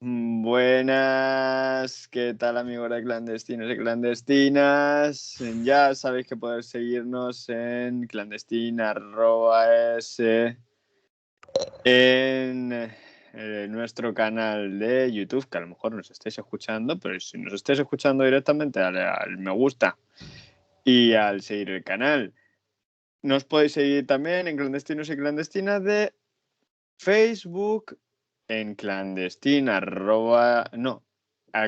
Buenas, ¿qué tal amigos de clandestinos y clandestinas? Ya sabéis que podéis seguirnos en clandestina@es en nuestro canal de YouTube, que a lo mejor nos estáis escuchando, pero si nos estáis escuchando directamente, al me gusta y al seguir el canal. Nos podéis seguir también en clandestinos y clandestinas de Facebook, en clandestina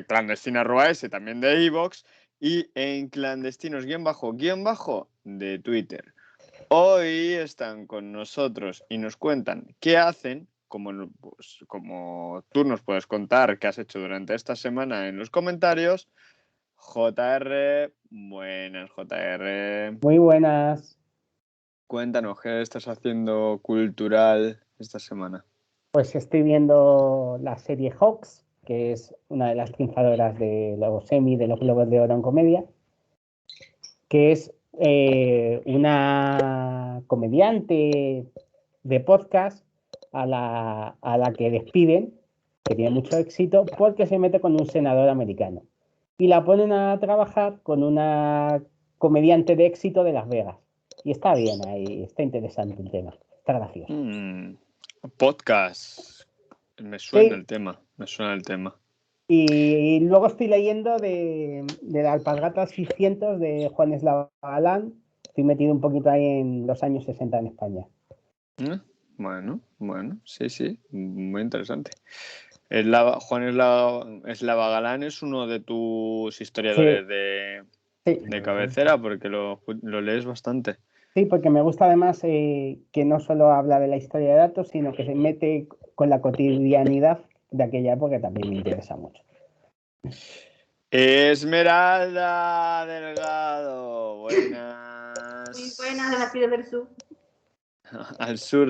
clandestina@s también de iVoox y en clandestinos de Twitter. Hoy están con nosotros y nos cuentan qué hacen, como tú nos puedes contar qué has hecho durante esta semana en los comentarios. JR, buenas JR. Muy buenas. Cuéntanos, ¿qué estás haciendo cultural esta semana? Pues estoy viendo la serie Hawks, que es una de las triunfadoras de los Emmy, de los Globos de Oro en comedia, que es una comediante de podcast a la que despiden, que tiene mucho éxito, porque se mete con un senador americano. Y la ponen a trabajar con una comediante de éxito de Las Vegas. Y está bien ahí, está interesante el tema, está gracioso. Podcast. Me suena Sí. el tema. Y luego estoy leyendo de la Alpargatas 600 de Juan Eslava Galán. Estoy metido un poquito ahí en los años 60 en España. Bueno, sí, muy interesante. Juan Eslava Galán es uno de tus historiadores de cabecera, porque lo lees bastante. Sí, porque me gusta además que no solo habla de la historia de datos, sino que se mete con la cotidianidad de aquella época, que también me interesa mucho. Esmeralda Delgado, buenas. Muy buenas, de las Pires del Sur. Al sur.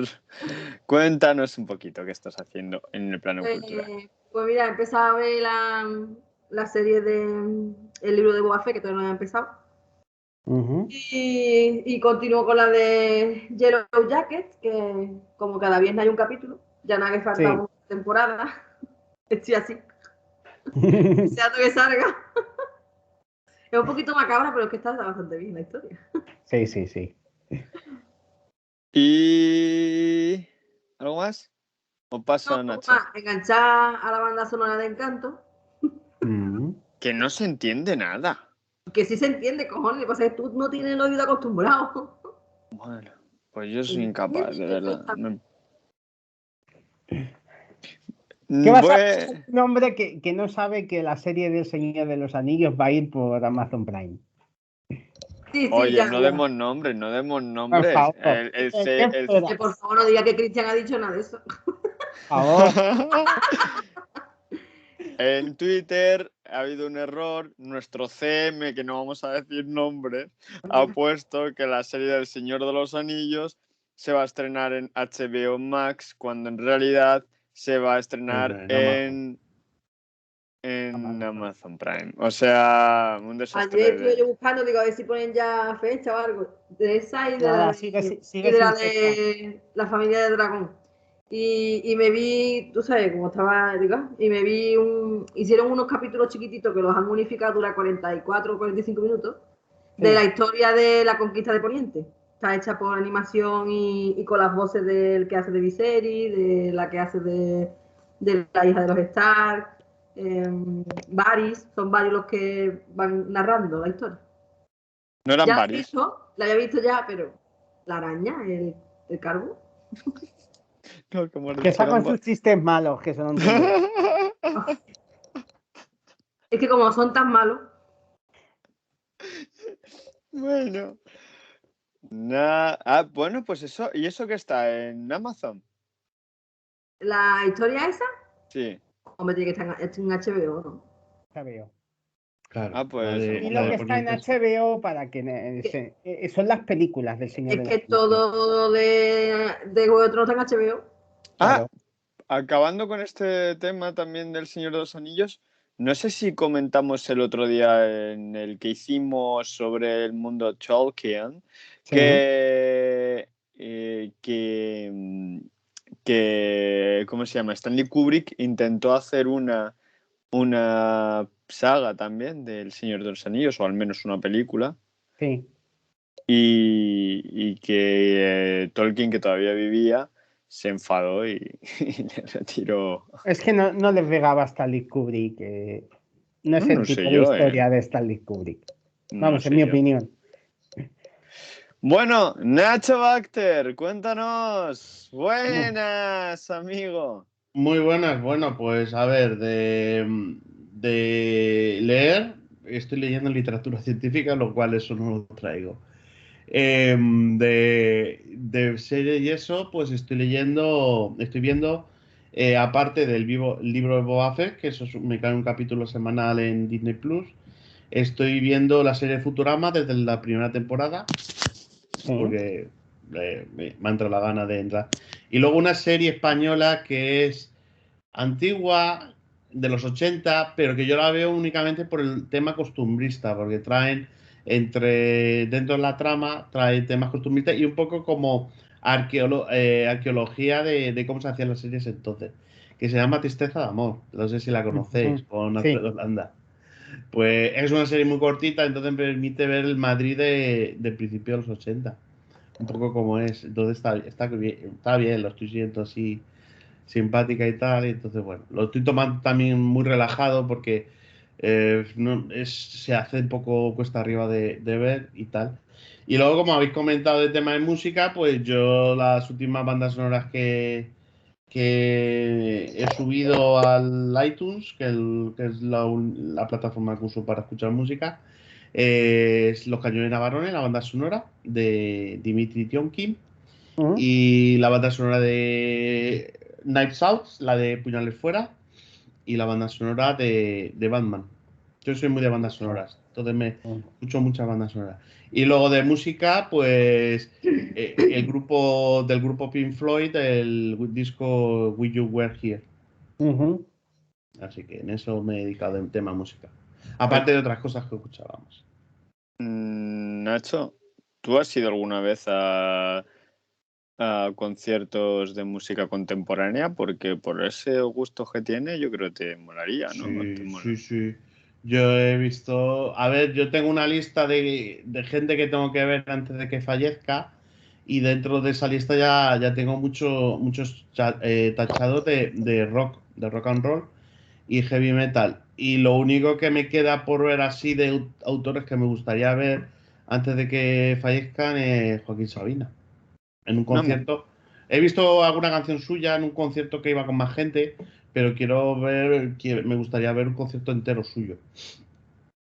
Cuéntanos un poquito qué estás haciendo en el plano cultural. Pues mira, he empezado a ver la serie de El libro de Boba Fett, que todavía no he empezado. Y continúo con la de Yellow Jacket, que como cada viernes hay un capítulo, ya nada que falta una temporada. Estoy así. Deseando que salga. Es un poquito macabra, pero es que está bastante bien la historia. Sí. ¿Y algo más? ¿O paso a Nacha? Enganchar a la banda sonora de Encanto. Que no se entiende nada. Que sí se entiende, cojones. Lo que pasa es que tú no tienes el oído acostumbrado. Bueno, pues yo soy incapaz, de verdad. ¿Qué vas a hacer un hombre que no sabe que la serie del Señor de los Anillos va a ir por Amazon Prime? Sí, oye, ya, no demos nombres. Por favor. Que por favor no diga que Cristian ha dicho nada de eso. Por favor. En Twitter ha habido un error. Nuestro CM, que no vamos a decir nombres, ha puesto que la serie del Señor de los Anillos se va a estrenar en HBO Max, cuando en realidad se va a estrenar en Amazon Prime. O sea, un desastre. Ayer estuve yo buscando, digo, a ver si ponen ya fecha o algo de esa y de la de la familia de Dragón. Y me vi, tú sabes, cómo estaba, digo, y me vi hicieron unos capítulos chiquititos que los han unificado, dura 44 o 45 minutos, de la historia de la conquista de Poniente. Está hecha por animación y con las voces del que hace de Viserys, de la que hace de la hija de los Stark. Son varios los que van narrando la historia. No eran varios. La había visto ya, pero la araña, el carbo. No, que sacan sus chistes malos, que son Es que como son tan malos. Bueno. Bueno, pues eso. ¿Y eso que está en Amazon? ¿La historia esa? Sí. Hombre, tiene que estar en HBO, ¿no? HBO. Claro. Pues. Y lo que está en HBO para que son las películas del Señor de los Anillos. Es que todo de Juego de Tronos está en HBO. Claro. Acabando con este tema también del Señor de los Anillos, no sé si comentamos el otro día en el que hicimos sobre el mundo Tolkien, que que, ¿cómo se llama? Stanley Kubrick intentó hacer una saga también del Señor de los Anillos, o al menos una película. Sí. Y que Tolkien, que todavía vivía, se enfadó y le retiró. Es que no le pegaba a Stanley Kubrick. No es el tipo de historia de Stanley Kubrick. Vamos, en mi opinión. Bueno, Nacho Bacter, cuéntanos. Buenas, amigo. Muy buenas. Bueno, pues a ver, de leer, estoy leyendo literatura científica, lo cual eso no lo traigo. De serie y eso, pues estoy viendo, aparte del libro de Boba Fett, que eso me cae un capítulo semanal en Disney Plus. Estoy viendo la serie Futurama desde la primera temporada, porque me ha entrado la gana de entrar. Y luego una serie española que es antigua, de los 80, pero que yo la veo únicamente por el tema costumbrista, porque traen dentro de la trama, trae temas costumbristas y un poco como arqueología de cómo se hacían las series entonces, que se llama Tristeza de Amor. No sé si la conocéis, con Alfredo Landa. Pues es una serie muy cortita, entonces me permite ver el Madrid de principio de los 80. Un poco como es. Entonces está bien, lo estoy siendo así simpática y tal. Y entonces, bueno, lo estoy tomando también muy relajado porque se hace un poco cuesta arriba de ver y tal. Y luego, como habéis comentado de tema de música, pues yo las últimas bandas sonoras que he subido al iTunes, que es la plataforma que uso para escuchar música, es Los Cañones Navarrones, la banda sonora de Dimitri Tiomkin, y la banda sonora de Knives Out, la de Puñales Fuera, y la banda sonora de Batman. Yo soy muy de bandas sonoras, entonces me escucho muchas bandas sonoras. Y luego de música, pues del grupo Pink Floyd, el disco Will You Were Here. Así que en eso me he dedicado en tema música. Aparte de otras cosas que escuchábamos. Nacho, ¿tú has ido alguna vez a conciertos de música contemporánea? Porque por ese gusto que tiene, yo creo que te molaría, ¿no? Sí. Yo he visto. A ver, yo tengo una lista de gente que tengo que ver antes de que fallezca. Y dentro de esa lista ya tengo muchos tachados de rock and roll y heavy metal. Y lo único que me queda por ver así de autores que me gustaría ver antes de que fallezcan es Joaquín Sabina. En un concierto. He visto alguna canción suya en un concierto que iba con más gente, pero me gustaría ver un concierto entero suyo.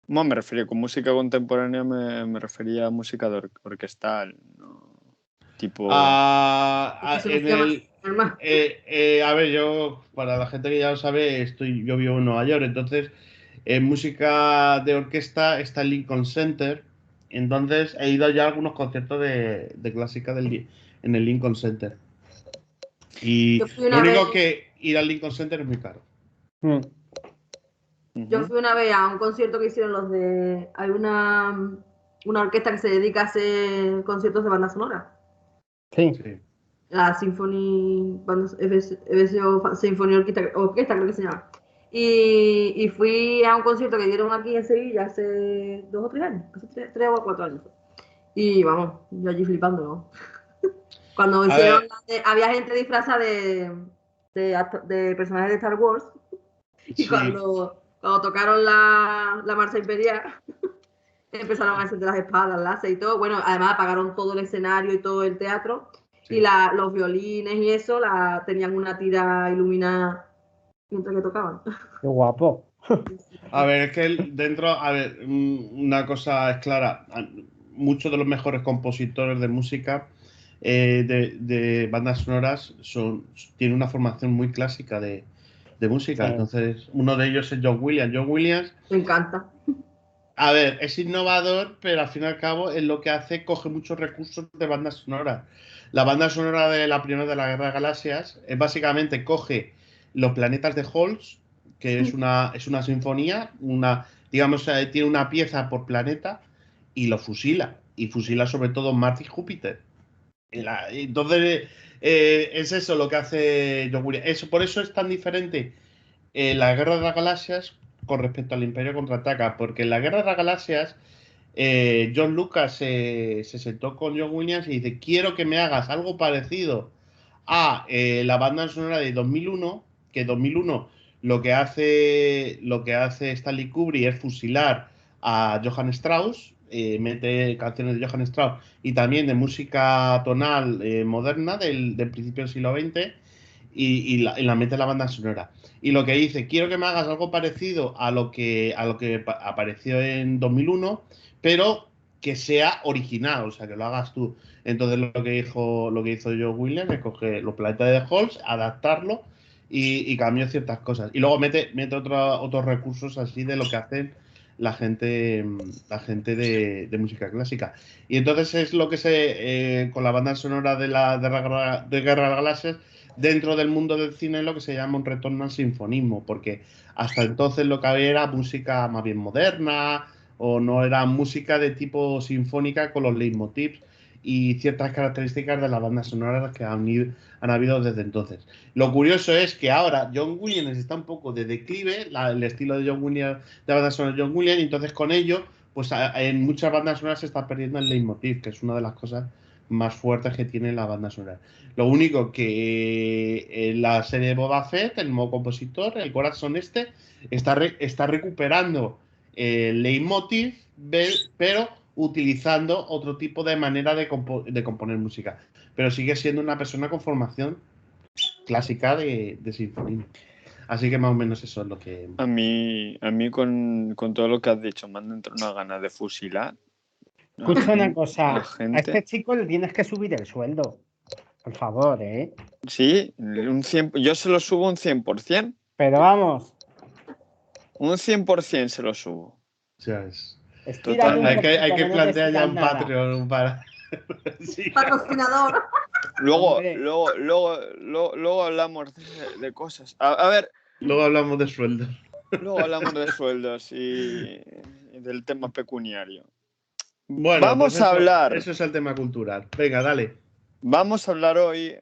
No, me refería con música contemporánea, me refería a música orquestal, ¿no? Tipo. A ver, yo, para la gente que ya lo sabe, yo vivo en Nueva York, entonces en música de orquesta está el Lincoln Center, entonces he ido ya a algunos conciertos de clásica en el Lincoln Center. Y lo único que ir al Lincoln Center es muy caro. Yo fui una vez a un concierto que hicieron los de... Hay una orquesta que se dedica a hacer conciertos de banda sonora. Sí. La Symphony Orquesta, creo que se llama. Y fui a un concierto que dieron aquí en Sevilla hace 2 o 3 años, hace 3 o 4 años. Y vamos, yo allí flipando, ¿no? Cuando hicieron, había gente disfrazada de personajes de Star Wars. Y cuando tocaron la marcha imperial, empezaron a encender las espadas, láser y todo. Bueno, además apagaron todo el escenario y todo el teatro. Sí. Y los violines y eso tenían una tira iluminada mientras que tocaban. Qué guapo. A ver, es que una cosa es clara. Muchos de los mejores compositores de música de bandas sonoras tienen una formación muy clásica de música. Sí. Entonces, uno de ellos es John Williams. John Williams me encanta. A ver, es innovador, pero al fin y al cabo es lo que hace, coge muchos recursos de bandas sonoras. La banda sonora de la primera de la Guerra de Galaxias es básicamente coge los planetas de Holtz, que es una sinfonía, digamos, tiene una pieza por planeta y lo fusila. Y fusila sobre todo Marte y Júpiter. Entonces, es eso lo que hace John Williams. Por eso es tan diferente la Guerra de las Galaxias con respecto al Imperio Contraataca, porque en la Guerra de las Galaxias John Lucas se sentó con John Williams y dice, quiero que me hagas algo parecido a la banda sonora de 2001, que 2001 lo que hace Stanley Kubrick es fusilar a Johann Strauss, mete canciones de Johann Strauss y también de música tonal moderna del principio del siglo XX y la mete en la banda sonora. Y lo que dice, quiero que me hagas algo parecido a lo que apareció en 2001, pero que sea original, o sea, que lo hagas tú. Entonces lo que hizo Joe Williams es coger los planetas de Halls, adaptarlo y cambió ciertas cosas. Y luego mete otros recursos así de lo que hacen la gente de música clásica. Y entonces es lo que con la banda sonora de Guerra de las Galaxias, dentro del mundo del cine, es lo que se llama un retorno al sinfonismo, porque hasta entonces lo que había era música más bien moderna, o no era música de tipo sinfónica con los leitmotivs y ciertas características de las bandas sonoras que han habido desde entonces. Lo curioso es que ahora John Williams está un poco de declive, el estilo de John Williams, de la banda sonora de John Williams, y entonces con ello, pues en muchas bandas sonoras se está perdiendo el leitmotiv, que es una de las cosas más fuertes que tiene la banda sonora. Lo único que en la serie de Boba Fett, el nuevo compositor, el corazón está recuperando el leitmotiv, pero utilizando otro tipo de manera de componer música. Pero sigue siendo una persona con formación clásica de sinfonía. Así que más o menos eso es lo que... A mí con todo lo que has dicho, me han entrado una gana de fusilar. Escucha una cosa, a este chico le tienes que subir el sueldo. Por favor, ¿eh? Sí, yo se lo subo un 100%. Pero vamos. Un 100% se lo subo. ¿Sabes? Total, hay que plantear ya un Patreon para... sí. Patrocinador. Luego hablamos de cosas. A ver. Luego hablamos de sueldos. Luego hablamos de sueldos y del tema pecuniario. Bueno, vamos pues a hablar. Eso es el tema cultural. Venga, dale. Vamos a hablar hoy.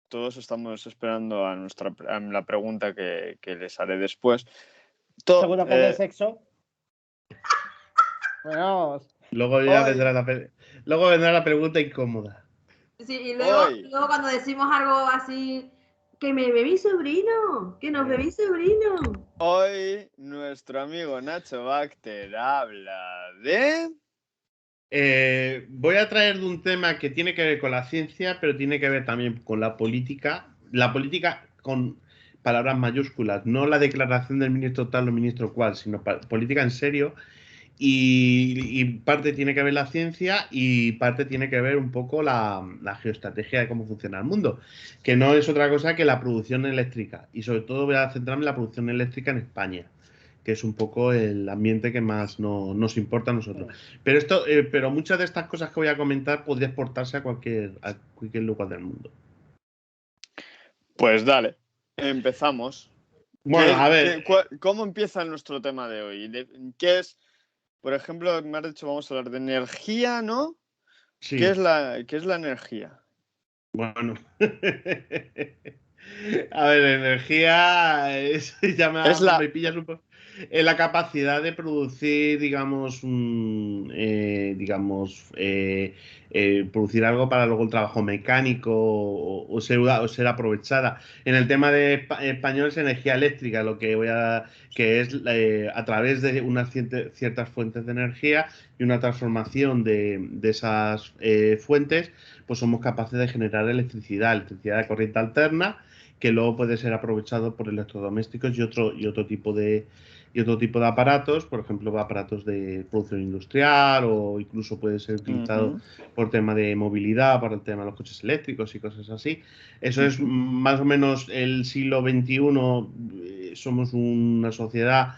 Todos estamos esperando a la pregunta que les haré después. ¿Seguro que es de sexo? Bueno. Luego ya vendrá la pregunta incómoda. Sí, y luego cuando decimos algo así, que me bebí sobrino, que nos bebí sobrino. Hoy nuestro amigo Nacho Bacter habla de... Voy a traer de un tema que tiene que ver con la ciencia, pero tiene que ver también con la política. La política con palabras mayúsculas, no la declaración del ministro tal o ministro cual, sino política en serio. Y parte tiene que ver la ciencia y parte tiene que ver un poco la geoestrategia de cómo funciona el mundo, que no es otra cosa que la producción eléctrica. Y sobre todo voy a centrarme en la producción eléctrica en España, que es un poco el ambiente que más nos importa a nosotros. Pero muchas de estas cosas que voy a comentar podría exportarse a cualquier lugar del mundo. Pues dale, empezamos. Bueno, a ver. ¿Cómo empieza nuestro tema de hoy? ¿Qué es? Por ejemplo, me has dicho, vamos a hablar de energía, ¿no? Sí. ¿Qué es la energía? Bueno. A ver, energía me pillas un poco. Es la capacidad de producir, digamos, producir algo para luego el trabajo mecánico o ser aprovechada. En el tema de español es energía eléctrica, que es a través de unas ciertas fuentes de energía y una transformación de esas fuentes, pues somos capaces de generar electricidad de corriente alterna, que luego puede ser aprovechado por electrodomésticos y otro tipo de aparatos, por ejemplo, aparatos de producción industrial, o incluso puede ser utilizado por tema de movilidad, para el tema de los coches eléctricos y cosas así. Eso es más o menos el siglo XXI. Somos una sociedad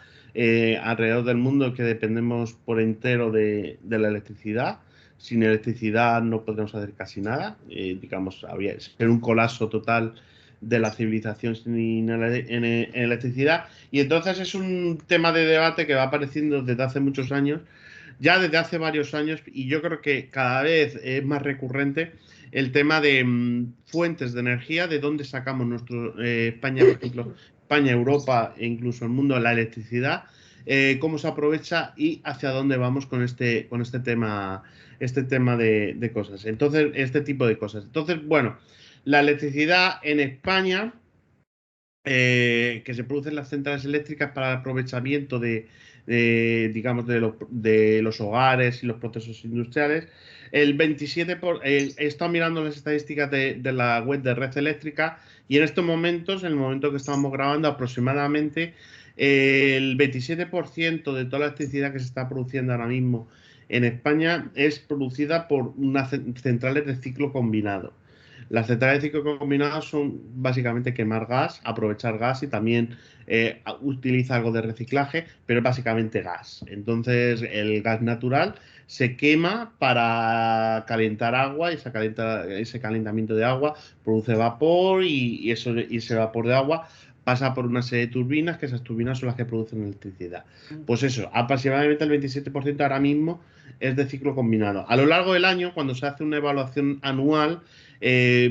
alrededor del mundo que dependemos por entero de la electricidad. Sin electricidad no podemos hacer casi nada. Ser un colapso total de la civilización sin electricidad. Y entonces es un tema de debate que va apareciendo desde hace muchos años, ya desde hace varios años, y yo creo que cada vez es más recurrente el tema de fuentes de energía, de dónde sacamos nuestro España, por ejemplo, España, Europa e incluso el mundo, la electricidad, cómo se aprovecha y hacia dónde vamos con este tema de cosas. Entonces, este tipo de cosas. Entonces, bueno, la electricidad en España, que se producen las centrales eléctricas para el aprovechamiento digamos, de los hogares y los procesos industriales. El 27%, he estado mirando las estadísticas de la web de Red Eléctrica y en estos momentos, en el momento que estamos grabando, aproximadamente el 27% de toda la electricidad que se está produciendo ahora mismo en España es producida por unas centrales de ciclo combinado. Las centrales de ciclo combinado son básicamente quemar gas, aprovechar gas y también utiliza algo de reciclaje, pero es básicamente gas. Entonces el gas natural se quema para calentar agua y ese calentamiento de agua produce vapor y ese vapor de agua pasa por una serie de turbinas, que esas turbinas son las que producen electricidad. Pues eso, aproximadamente el 27% ahora mismo es de ciclo combinado. A lo largo del año, cuando se hace una evaluación anual,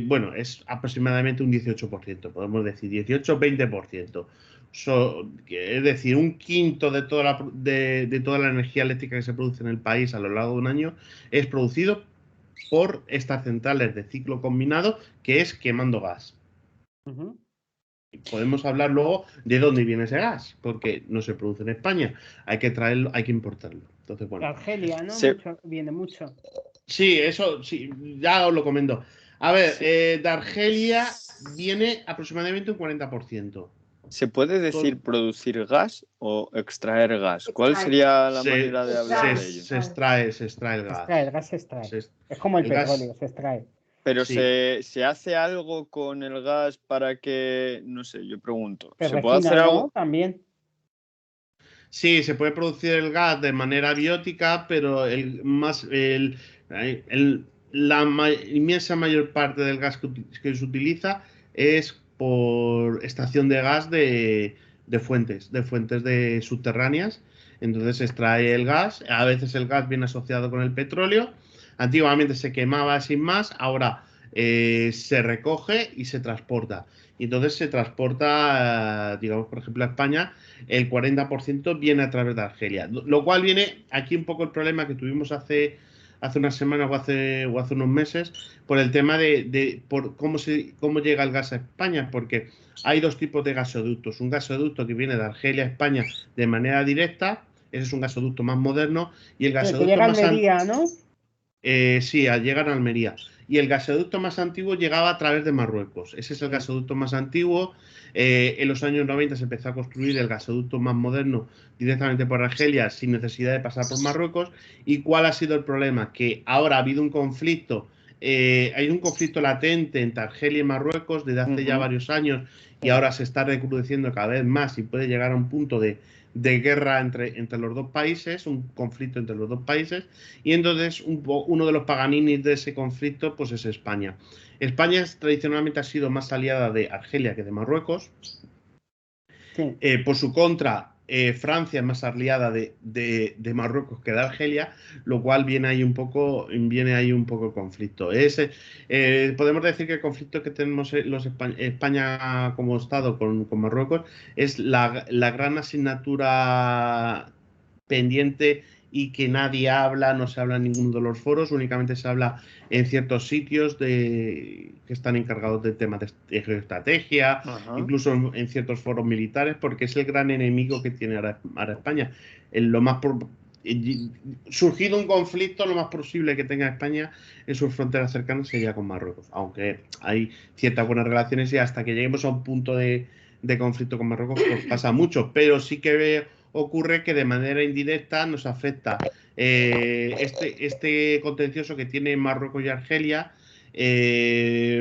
bueno, es aproximadamente un 18%, podemos decir 18-20%. Es decir, un quinto de toda la energía eléctrica que se produce en el país a lo largo de un año es producido por estas centrales de ciclo combinado, que es quemando gas. Podemos hablar luego de dónde viene ese gas, porque no se produce en España, hay que traerlo, hay que importarlo. Entonces, bueno. Argelia, ¿no? Viene mucho. Sí, eso sí, ya os lo comento. A ver, de Argelia viene aproximadamente un 40%. ¿Se puede decir producir gas o extraer gas? ¿Cuál sería la manera de hablar de ello? Se extrae el gas. El gas se extrae. Es como el petróleo, se extrae. Pero sí. ¿Se hace algo con el gas para que, no sé, yo pregunto, ¿se puede hacer algo? También. Sí, se puede producir el gas de manera biótica, pero la inmensa mayor parte del gas que se utiliza es por estación de gas de fuentes subterráneas. Entonces se extrae el gas, a veces el gas viene asociado con el petróleo. Antiguamente se quemaba sin más, ahora se recoge y se transporta. Y entonces se transporta, digamos, por ejemplo, a España, el 40% viene a través de Argelia. Lo cual viene aquí un poco el problema que tuvimos hace unas semanas o hace unos meses por el tema por cómo llega el gas a España, porque hay dos tipos de gasoductos. Un gasoducto que viene de Argelia a España de manera directa, ese es un gasoducto más moderno, y el gasoducto que llega a Almería, ¿no? Sí, llegan a Almería. Y el gasoducto más antiguo llegaba a través de Marruecos. Ese es el gasoducto más antiguo. En los años 90 se empezó a construir el gasoducto más moderno directamente por Argelia sin necesidad de pasar por Marruecos. ¿Y cuál ha sido el problema? Que ahora ha habido un conflicto. Hay un conflicto latente entre Argelia y Marruecos desde hace ya varios años y ahora se está recrudeciendo cada vez más y puede llegar a un punto de guerra entre los dos países, un conflicto entre los dos países, y entonces uno de los paganinis de ese conflicto pues es España. España tradicionalmente ha sido más aliada de Argelia que de Marruecos. Sí. Por su contra, Francia es más aliada de Marruecos que de Argelia, lo cual viene ahí un poco el conflicto. Podemos decir que el conflicto que tenemos España como Estado con Marruecos es la gran asignatura pendiente y que nadie habla, no se habla en ninguno de los foros, únicamente se habla en ciertos sitios que están encargados de temas de geoestrategia, incluso en ciertos foros militares, porque es el gran enemigo que tiene ahora España. Surgido un conflicto, lo más posible que tenga España en sus fronteras cercanas sería con Marruecos, aunque hay ciertas buenas relaciones y hasta que lleguemos a un punto de conflicto con Marruecos pues pasa mucho, pero sí que ocurre que de manera indirecta nos afecta este contencioso que tiene Marruecos y Argelia.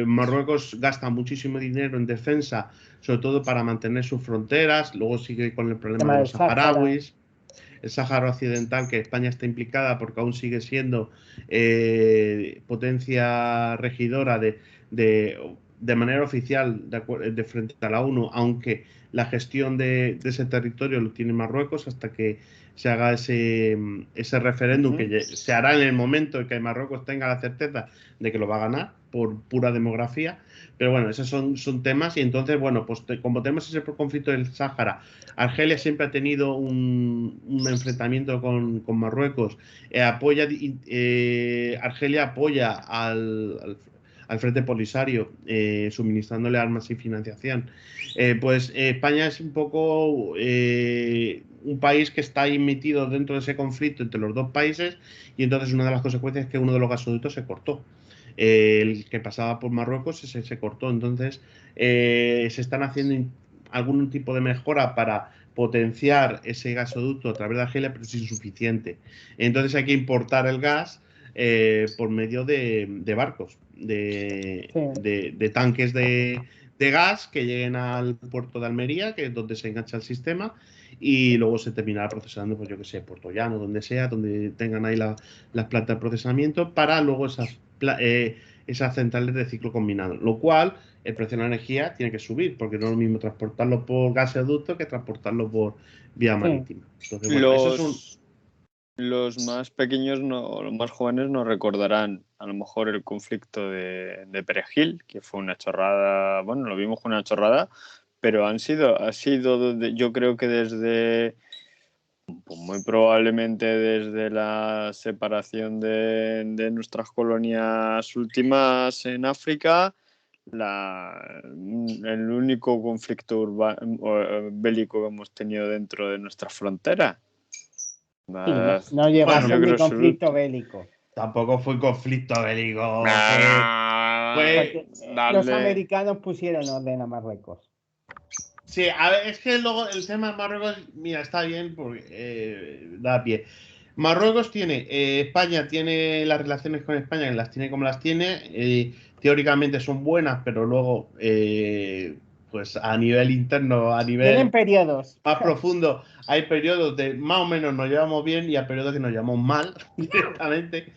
Marruecos gasta muchísimo dinero en defensa, sobre todo para mantener sus fronteras. Luego sigue con el problema de los saharauis, el Sáhara Occidental, que España está implicada porque aún sigue siendo potencia regidora de manera oficial de frente a la ONU, aunque la gestión de ese territorio lo tiene Marruecos hasta que se haga ese referéndum, que se hará en el momento en que Marruecos tenga la certeza de que lo va a ganar por pura demografía. Pero bueno, esos son temas. Y entonces, bueno, pues como tenemos ese conflicto del Sáhara, Argelia siempre ha tenido un enfrentamiento con Marruecos. Argelia apoya al Frente Polisario, suministrándole armas y financiación. Pues España es un poco un país que está ahí metido dentro de ese conflicto entre los dos países, y entonces una de las consecuencias es que uno de los gasoductos se cortó. El que pasaba por Marruecos se cortó. Entonces se están haciendo algún tipo de mejora para potenciar ese gasoducto a través de Argelia, pero es insuficiente. Entonces hay que importar el gas por medio de barcos, de tanques de gas que lleguen al puerto de Almería, que es donde se engancha el sistema, y luego se terminará procesando, pues yo que sé, Puerto Llano, donde sea, donde tengan ahí las plantas de procesamiento, para luego esas centrales de ciclo combinado, lo cual el precio de la energía tiene que subir, porque no es lo mismo transportarlo por gasoducto que transportarlo por vía marítima. Entonces, bueno, los más pequeños, los más jóvenes no recordarán a lo mejor el conflicto de Perejil, que fue una chorrada, bueno, lo vimos con una chorrada, pero ha sido yo creo que desde, pues muy probablemente desde la separación de nuestras colonias últimas en África, el único conflicto bélico que hemos tenido dentro de nuestra frontera. No llegó a ser un conflicto bélico. Tampoco fue conflicto bélico. Los americanos pusieron orden a Marruecos. Sí, a ver, es que luego el tema de Marruecos, mira, está bien porque da pie. Marruecos tiene, España tiene las relaciones con España, que las tiene como las tiene. Teóricamente son buenas, pero luego, pues a nivel interno, a nivel tienen periodos más profundo, hay periodos de más o menos nos llevamos bien y hay periodos que nos llevamos mal directamente.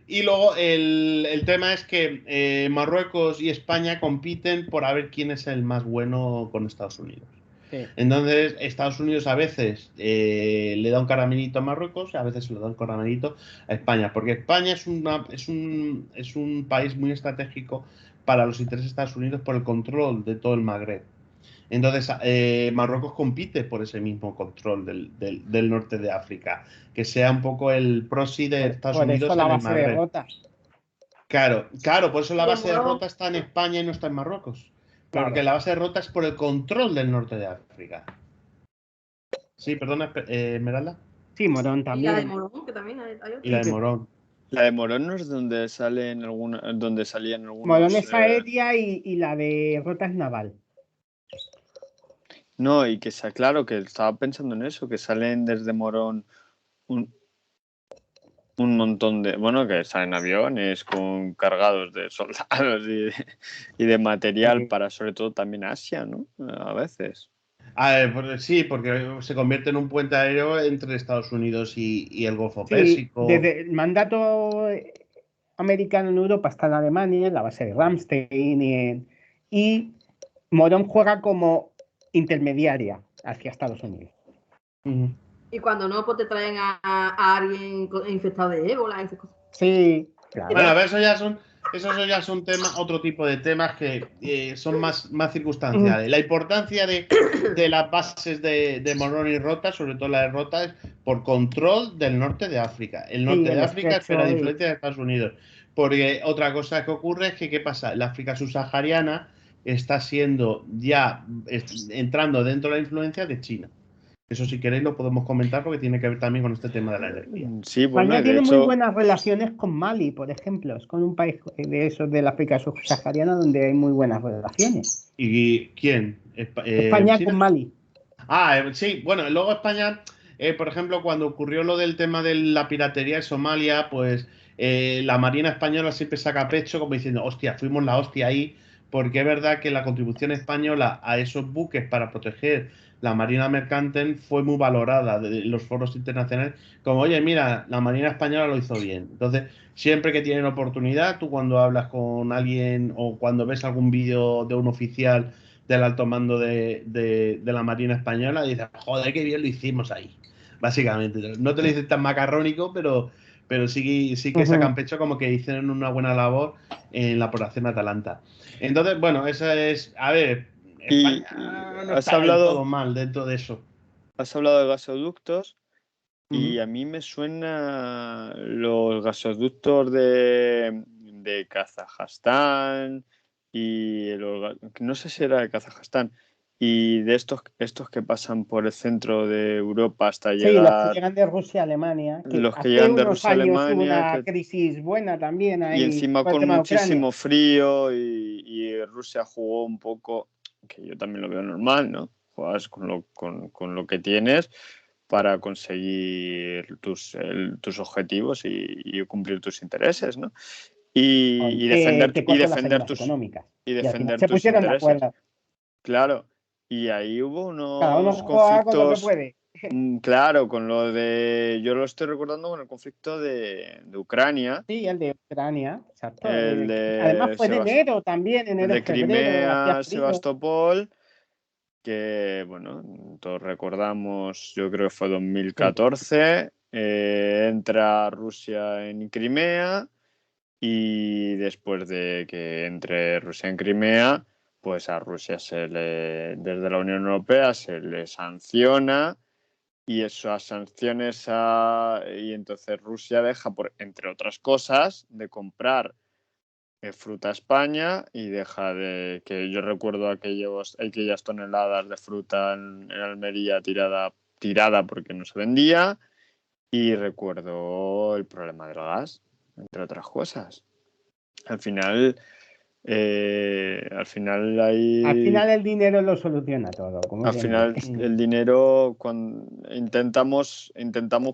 Y luego el tema es que Marruecos y España compiten por a ver quién es el más bueno con Estados Unidos. Sí. Entonces, Estados Unidos a veces le da un caramelito a Marruecos, a veces le da un caramelito a España, porque España es un país muy estratégico para los intereses de Estados Unidos por el control de todo el Magreb. Entonces, Marruecos compite por ese mismo control del norte de África, que sea un poco el proxy de Estados Unidos en el Magreb. Claro, por eso la base de Rota está en España y no está en Marruecos. Porque la base de Rota es por el control del norte de África. Sí, perdona, Esmeralda. Sí, Morón también. Y la de Morón, que también hay otra. Y la de Morón. La de Morón no es donde salían algunos. Morón es aérea y la de Rota es naval. No, y que claro, que estaba pensando en eso, que salen desde Morón un montón de, bueno, que salen aviones cargados de soldados y de material para sobre todo también Asia, ¿no? A veces. Sí, porque se convierte en un puente aéreo entre Estados Unidos y el Golfo Pérsico. Desde el mandato americano en Europa está en Alemania, en la base de Ramstein, y Morón juega como intermediaria hacia Estados Unidos. Y cuando no, pues te traen a alguien infectado de ébola y esas cosas. Sí, claro. Bueno, a ver, eso ya son temas, otro tipo de temas que son más circunstanciales. La importancia de las bases de Morón y Rota, sobre todo la de Rota, es por control del norte de África. El norte de África espera la influencia de Estados Unidos. Porque otra cosa que ocurre es que, ¿qué pasa? La África subsahariana está siendo ya entrando dentro de la influencia de China. Eso, si queréis, lo podemos comentar porque tiene que ver también con este tema de la energía. Sí, bueno, España tiene muy buenas relaciones con Mali, por ejemplo. Es con un país de esos de la África subsahariana donde hay muy buenas relaciones. ¿Y quién? España con Mali. Sí, bueno, luego España, por ejemplo, cuando ocurrió lo del tema de la piratería en Somalia, pues la Marina Española siempre saca pecho como diciendo, hostia, fuimos la hostia ahí, porque es verdad que la contribución española a esos buques para proteger la Marina Mercante fue muy valorada de los foros internacionales, como, oye, mira, la Marina Española lo hizo bien. Entonces, siempre que tienen oportunidad, tú cuando hablas con alguien o cuando ves algún vídeo de un oficial del alto mando de la Marina Española, dices, joder, qué bien lo hicimos ahí, básicamente. No te lo dicen tan macarrónico, pero sí que sacan pecho como que hicieron una buena labor en la operación Atalanta. Entonces, bueno, esa es, a ver, España no está del todo mal dentro de eso. Has hablado de gasoductos y a mí me suena los gasoductos de Kazajstán y no sé si era de Kazajstán y de estos que pasan por el centro de Europa hasta llegar. Sí, los que llegan de Rusia a Alemania. Los que llegan de Rusia a Alemania. Hubo una crisis buena también ahí. Y encima con muchísimo frío y Rusia jugó un poco, que yo también lo veo normal, ¿no? Juegas con lo que tienes para conseguir tus objetivos y cumplir tus intereses, ¿no? Y defender tus intereses. Claro. Y ahí hubo unos conflictos. Claro, con lo de. Yo lo estoy recordando con el conflicto de Ucrania. Sí, el de Ucrania, exacto. Además fue en enero también, enero, de Crimea, Sebastopol, que, bueno, todos recordamos, yo creo que fue 2014. Entra Rusia en Crimea y después de que entre Rusia en Crimea, pues a Rusia desde la Unión Europea se le sanciona. Y esas sanciones y entonces Rusia deja, entre otras cosas, de comprar fruta a España y deja de que yo recuerdo aquellas toneladas de fruta en Almería tirada porque no se vendía y recuerdo el problema del gas, entre otras cosas. Al final el dinero lo soluciona todo. Al final el dinero, cuando intentamos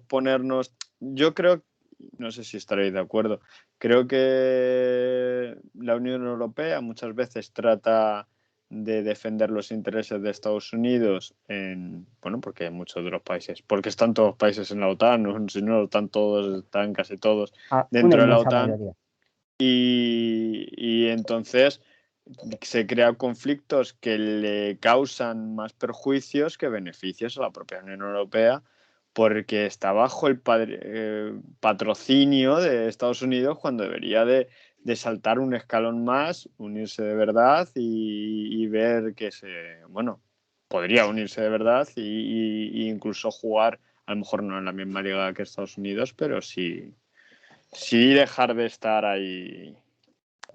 ponernos, yo creo, no sé si estaréis de acuerdo, creo que la Unión Europea muchas veces trata de defender los intereses de Estados Unidos porque muchos de los países, porque están todos los países en la OTAN, ¿no? Si no están casi todos dentro de la OTAN. Mayoría. Y entonces se crean conflictos que le causan más perjuicios que beneficios a la propia Unión Europea porque está bajo el patrocinio de Estados Unidos cuando debería de saltar un escalón más, unirse de verdad y ver que podría unirse de verdad y incluso jugar, a lo mejor no en la misma liga que Estados Unidos, pero sí dejar de estar ahí.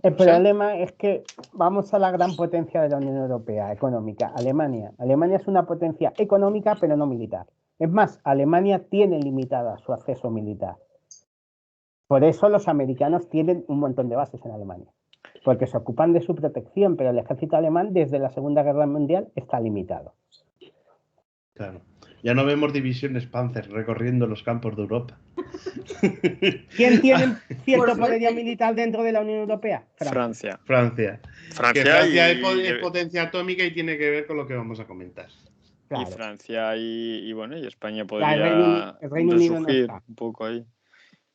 El problema es que vamos a la gran potencia de la Unión Europea económica, Alemania. Alemania es una potencia económica, pero no militar. Es más, Alemania tiene limitada su acceso militar. Por eso los americanos tienen un montón de bases en Alemania, porque se ocupan de su protección, pero el ejército alemán desde la Segunda Guerra Mundial está limitado. Claro. Ya no vemos divisiones Panzer recorriendo los campos de Europa. ¿Quién tiene cierto poderío militar dentro de la Unión Europea? Francia. Francia es potencia atómica y tiene que ver con lo que vamos a comentar. Claro. Y Francia y España podría resurgir un poco ahí.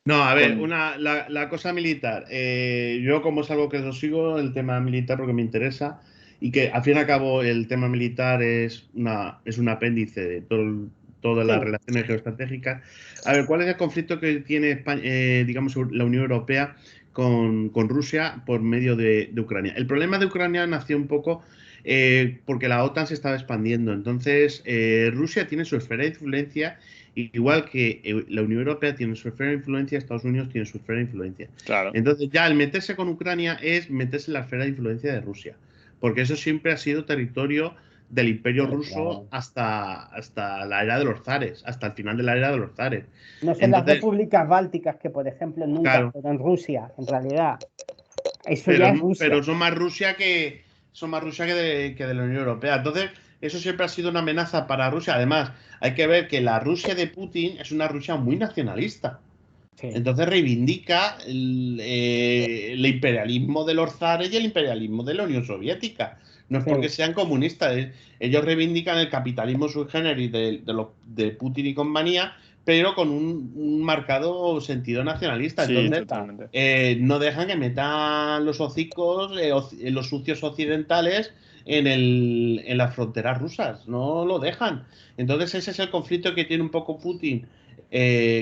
No, a ver, la cosa militar. Yo como es algo que lo sigo, el tema militar porque me interesa y que al fin y al cabo el tema militar es un apéndice de todas las relaciones geoestratégicas. A ver, ¿cuál es el conflicto que tiene España, la Unión Europea con Rusia por medio de Ucrania? El problema de Ucrania nació un poco porque la OTAN se estaba expandiendo. Entonces, Rusia tiene su esfera de influencia, igual que la Unión Europea tiene su esfera de influencia, Estados Unidos tiene su esfera de influencia. Claro. Entonces, ya el meterse con Ucrania es meterse en la esfera de influencia de Rusia, porque eso siempre ha sido territorio del Imperio ruso hasta la era de los zares, hasta el final de la era de los zares. No son las repúblicas bálticas que, por ejemplo, nunca fueron Rusia, en realidad. Eso ya es Rusia. Pero son más Rusia que de la Unión Europea. Entonces, eso siempre ha sido una amenaza para Rusia. Además, hay que ver que la Rusia de Putin es una Rusia muy nacionalista. Sí. Entonces reivindica el imperialismo de los zares y el imperialismo de la Unión Soviética. No es porque sean comunistas. Ellos reivindican el capitalismo sui generis de Putin y compañía, pero con un marcado sentido nacionalista. Sí, Entonces, totalmente. no dejan que metan los hocicos, los sucios occidentales en las fronteras rusas. No lo dejan. Entonces, ese es el conflicto que tiene un poco Putin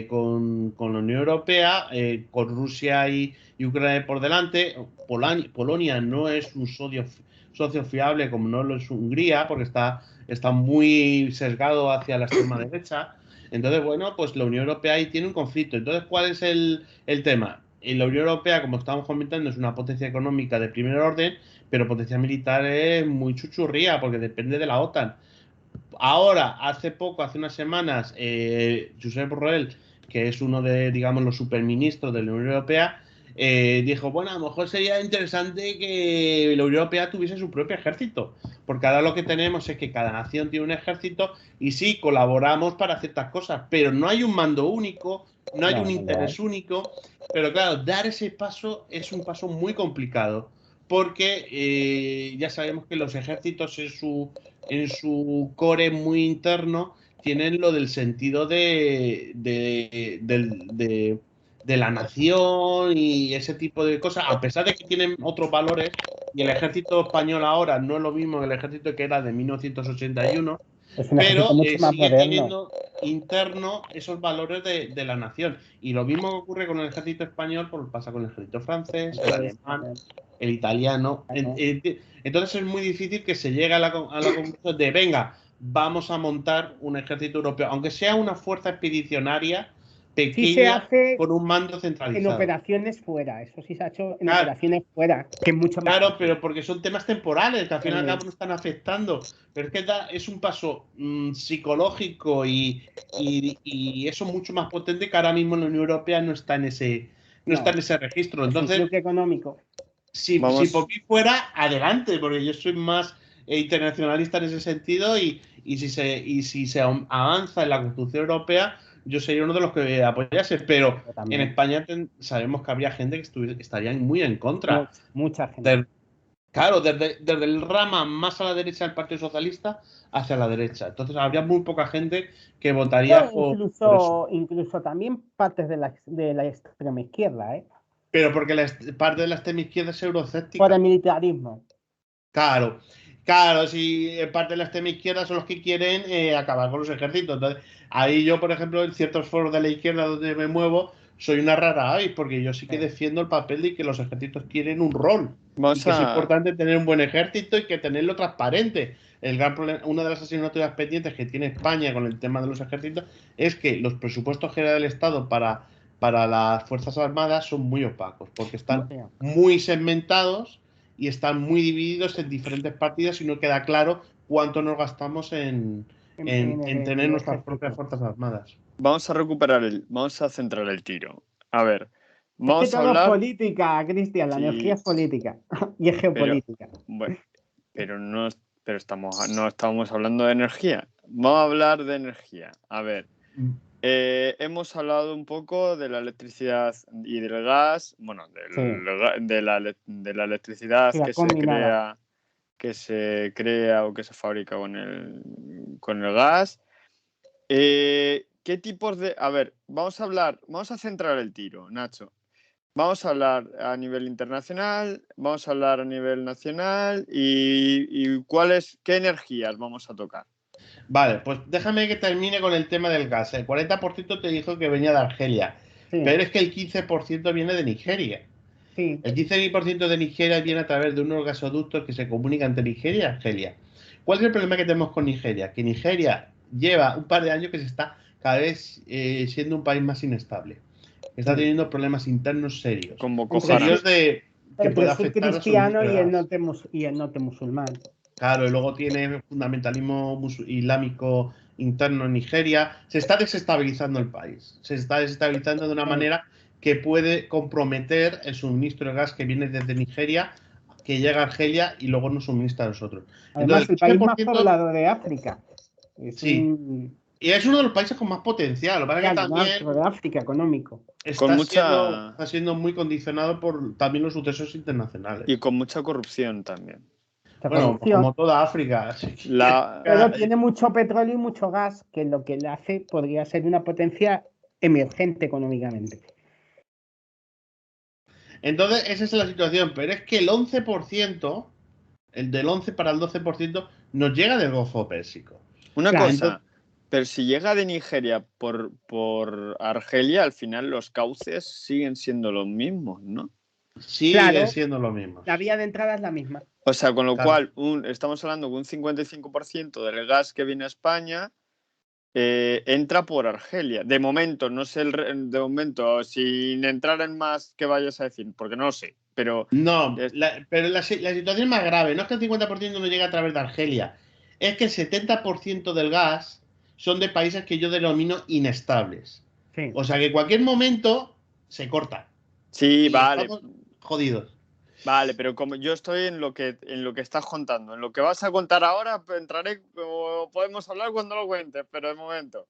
con la Unión Europea, con Rusia y Ucrania por delante. Polonia no es un socio fiable como no lo es Hungría, porque está muy sesgado hacia la extrema derecha. Entonces, bueno, pues la Unión Europea ahí tiene un conflicto. Entonces, ¿cuál es el tema? La Unión Europea, como estamos comentando, es una potencia económica de primer orden, pero potencia militar es muy chuchurría, porque depende de la OTAN. Ahora, hace unas semanas, Josep Borrell, que es uno de, digamos, los superministros de la Unión Europea, dijo, bueno, a lo mejor sería interesante que la Unión Europea tuviese su propio ejército, porque ahora lo que tenemos es que cada nación tiene un ejército y sí, colaboramos para ciertas cosas, pero no hay un mando único, no hay un interés único, pero claro, dar ese paso es un paso muy complicado, porque ya sabemos que los ejércitos en su core muy interno tienen lo del sentido de la nación y ese tipo de cosas, a pesar de que tienen otros valores, y el ejército español ahora no es lo mismo que el ejército que era de 1981, pero sigue teniendo interno esos valores de la nación. Y lo mismo que ocurre con el ejército español, pues pasa con el ejército francés, el alemán, el italiano. Entonces es muy difícil que se llegue a la conclusión de, venga, vamos a montar un ejército europeo, aunque sea una fuerza expedicionaria pequeña, sí, con un mando centralizado. En operaciones fuera, eso sí se ha hecho en operaciones fuera, que es mucho más fácil. Pero porque son temas temporales, que al final y al cabo no están afectando. Pero es que es un paso psicológico y eso mucho más potente, que ahora mismo la Unión Europea no está en ese registro. Entonces, es un económico. Si por mí fuera, adelante, porque yo soy más internacionalista en ese sentido y si se avanza en la construcción europea, yo sería uno de los que apoyase, pero en España sabemos que habría gente que estaría muy en contra. Mucha gente. Claro, desde el rama más a la derecha del Partido Socialista hacia la derecha. Entonces habría muy poca gente que votaría por eso. Incluso también partes de la extrema izquierda, ¿eh? Pero porque parte de la extrema izquierda es eurocéptica. Por el militarismo. Claro, si parte de la extrema izquierda son los que quieren acabar con los ejércitos. Entonces, ahí yo, por ejemplo, en ciertos foros de la izquierda donde me muevo, soy una rara avis, porque yo sí que defiendo el papel de que los ejércitos tienen un rol. Y que es importante tener un buen ejército y que tenerlo transparente. El gran problema, una de las asignaturas pendientes que tiene España con el tema de los ejércitos es que los presupuestos generales del Estado para las Fuerzas Armadas son muy opacos, porque están muy segmentados y están muy divididos en diferentes partidas y no queda claro cuánto nos gastamos en tener nuestras propias Fuerzas Armadas. Vamos a centrar el tiro. A ver, vamos a hablar... Es política, Cristian, la energía es política y es geopolítica. Pero no estamos hablando de energía. Vamos a hablar de energía. A ver, hemos hablado un poco de la electricidad y del gas, bueno, de la electricidad que se crea o que se fabrica con el gas. ¿Qué tipos de...? A ver, vamos a centrar el tiro, Nacho. Vamos a hablar a nivel internacional, vamos a hablar a nivel nacional y ¿qué energías vamos a tocar? Vale, pues déjame que termine con el tema del gas. El 40% te dijo que venía de Argelia, pero es que el 15% viene de Nigeria. Sí. El 15% de Nigeria viene a través de unos gasoductos que se comunican entre Nigeria y Argelia. ¿Cuál es el problema que tenemos con Nigeria? Que Nigeria lleva un par de años que se está cada vez siendo un país más inestable. Está teniendo problemas internos serios. Como serios de que puede afectar el cristiano y el norte musulmán. Claro, y luego tiene fundamentalismo islámico interno en Nigeria. Se está desestabilizando el país. Se está desestabilizando de una manera que puede comprometer el suministro de gas que viene desde Nigeria, que llega a Argelia y luego nos suministra a nosotros. Además, el país más poblado de África. Y es uno de los países con más potencial. Lo que pasa es que también de África económico. Está siendo muy condicionado por también los sucesos internacionales. Y con mucha corrupción también. Bueno, como toda África. Pero tiene mucho petróleo y mucho gas, que lo que le hace podría ser una potencia emergente económicamente. Entonces, esa es la situación, pero es que el 11%, el del 11 para el 12%, nos llega del Golfo Pérsico. Una cosa, pero si llega de Nigeria por Argelia, al final los cauces siguen siendo los mismos, ¿no? Sigue siendo lo mismo. La vía de entrada es la misma. O sea, con lo cual, estamos hablando que un 55% del gas que viene a España entra por Argelia. De momento, no sé de momento, sin entrar en más que vayas a decir, porque no lo sé. Pero no, pero la situación más grave no es que el 50% no llegue a través de Argelia, es que el 70% del gas son de países que yo denomino inestables. Sí. O sea que en cualquier momento se corta. Sí, vale. Estamos jodidos. Vale, pero como yo estoy en lo que estás contando, en lo que vas a contar ahora, entraré, o podemos hablar cuando lo cuentes, pero de momento,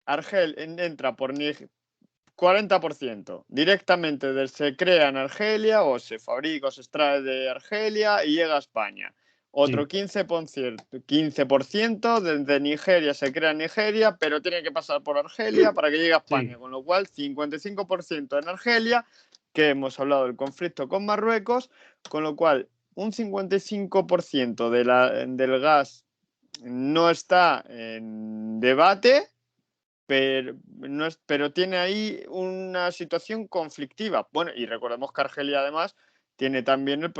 Argel entra por 40% directamente se crea en Argelia o se fabrica o se extrae de Argelia y llega a España. Otro 15% desde Nigeria se crea en Nigeria, pero tiene que pasar por Argelia para que llegue a España, con lo cual 55% en Argelia, que hemos hablado del conflicto con Marruecos, con lo cual un 55% del gas no está en debate, pero tiene ahí una situación conflictiva. Bueno, y recordemos que Argelia además tiene también tiene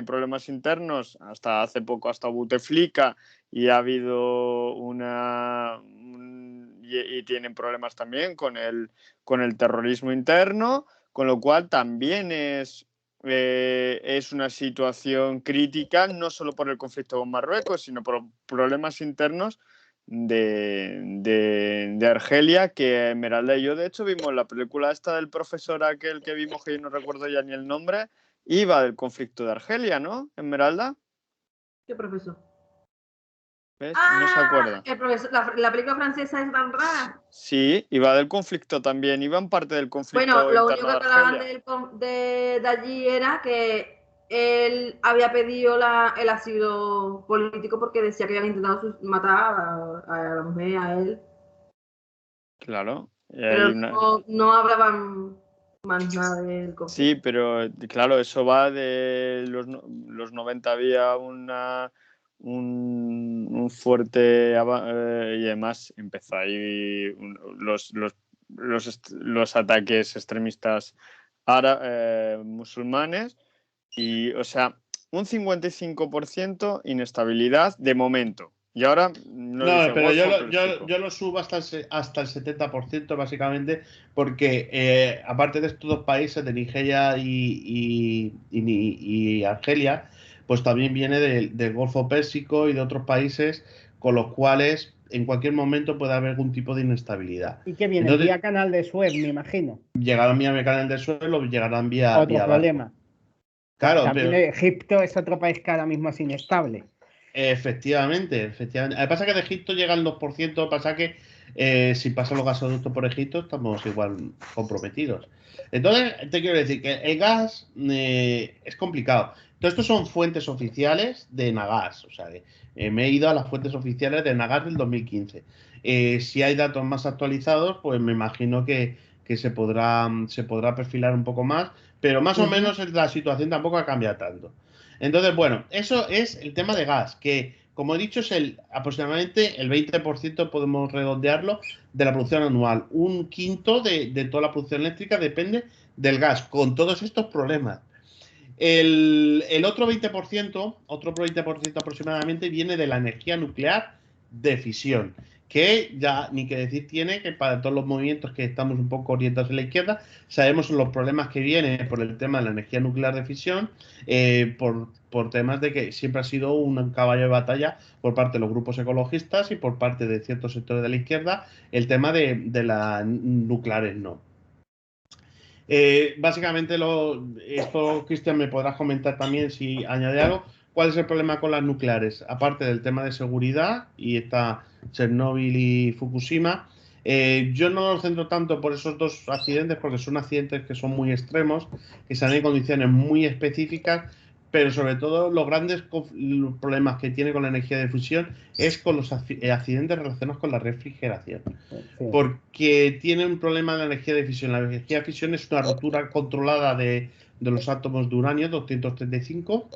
problemas internos, hasta hace poco hasta Bouteflika, y ha habido y tienen problemas también con el terrorismo interno, con lo cual también es una situación crítica, no solo por el conflicto con Marruecos, sino por problemas internos de Argelia, que Esmeralda y yo de hecho vimos la película esta del profesor aquel que vimos, que yo no recuerdo ya ni el nombre, iba del conflicto de Argelia, ¿no, Esmeralda? ¿Qué profesor? ¿Ves? No se acuerda. El profesor, la película francesa es tan rara. Sí, iba del conflicto también, iba en parte del conflicto. Bueno, lo único que hablaban de allí era que él había pedido el asilo político porque decía que habían intentado matar a la mujer, a él. Claro. Pero no hablaban más nada del conflicto. Sí, pero claro, eso va de los 90, había un fuerte y además empezó ahí los ataques extremistas musulmanes, y o sea, un 55% inestabilidad de momento. Y ahora pero yo lo subo hasta el 70% básicamente, porque aparte de estos dos países, de Nigeria y Argelia, pues también viene del Golfo Pérsico y de otros países con los cuales en cualquier momento puede haber algún tipo de inestabilidad. ¿Y qué viene? Entonces, vía Canal de Suez, me imagino. Llegarán vía Canal de Suez, o llegarán vía otro problema. Barco. Claro, también Egipto es otro país que ahora mismo es inestable. Efectivamente. Lo que pasa es que de Egipto llega el 2%, lo que pasa es que si pasan los gasoductos por Egipto estamos igual comprometidos. Entonces, te quiero decir que el gas es complicado. Todo esto son fuentes oficiales de Nagas. O sea, me he ido a las fuentes oficiales de Nagas del 2015. Si hay datos más actualizados, pues me imagino que se podrá perfilar un poco más, pero más o menos la situación tampoco ha cambiado tanto. Entonces, bueno, eso es el tema de gas, que como he dicho es aproximadamente el 20%, podemos redondearlo, de la producción anual. Un quinto de toda la producción eléctrica depende del gas, con todos estos problemas. El otro 20% aproximadamente viene de la energía nuclear de fisión, que ya ni que decir tiene que para todos los movimientos que estamos un poco orientados a la izquierda, sabemos los problemas que vienen por el tema de la energía nuclear de fisión, por temas de que siempre ha sido un caballo de batalla por parte de los grupos ecologistas y por parte de ciertos sectores de la izquierda, el tema de las nucleares no. Básicamente esto, Cristian, me podrás comentar también si añade algo. ¿Cuál es el problema con las nucleares? Aparte del tema de seguridad, y está Chernóbil y Fukushima, yo no lo centro tanto por esos dos accidentes, porque son accidentes que son muy extremos, que se dan en condiciones muy específicas, pero sobre todo los grandes problemas que tiene con la energía de fusión es con los accidentes relacionados con la refrigeración. Sí. Porque tiene un problema de la energía de fisión. La energía de fisión es una rotura controlada de los átomos de uranio 235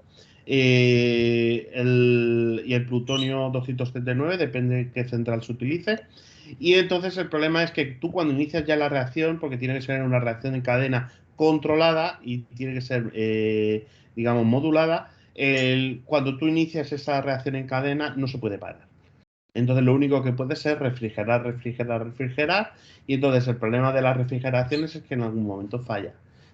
y el plutonio 239, depende de qué central se utilice. Y entonces el problema es que tú cuando inicias ya la reacción, porque tiene que ser una reacción en cadena controlada y tiene que ser, digamos, modulada, cuando tú inicias esa reacción en cadena no se puede parar. Entonces lo único que puede ser refrigerar, y entonces el problema de las refrigeraciones es que en algún momento falla.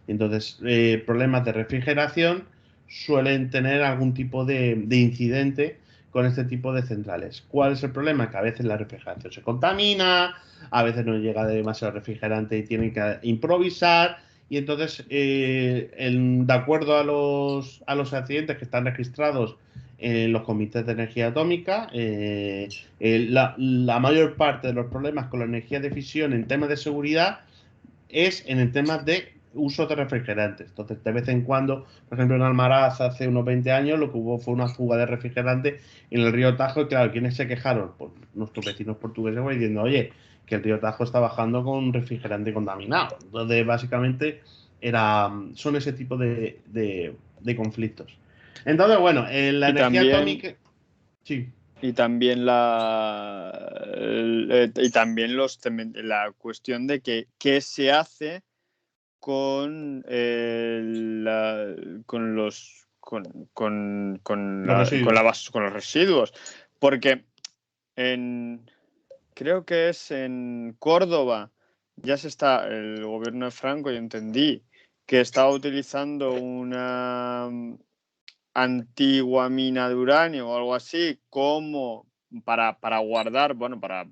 Entonces problemas de refrigeración suelen tener algún tipo de incidente con este tipo de centrales. ¿Cuál es el problema? Que a veces la refrigeración se contamina, a veces no llega demasiado refrigerante y tienen que improvisar. Y entonces, de acuerdo a los accidentes que están registrados en los comités de energía atómica, la mayor parte de los problemas con la energía de fisión en temas de seguridad es en el tema de uso de refrigerantes. Entonces, de vez en cuando, por ejemplo, en Almaraz hace unos 20 años, lo que hubo fue una fuga de refrigerante en el río Tajo. Y claro, ¿quiénes se quejaron? Pues nuestros vecinos portugueses diciendo, oye, que el río Tajo está bajando con refrigerante contaminado. Entonces, básicamente, son ese tipo de conflictos. Entonces, bueno, la energía atómica... Sí. Y también la cuestión de que qué se hace con los residuos, porque creo que es en Córdoba ya el gobierno de Franco, yo entendí que estaba utilizando una antigua mina de uranio o algo así como para guardar, bueno, para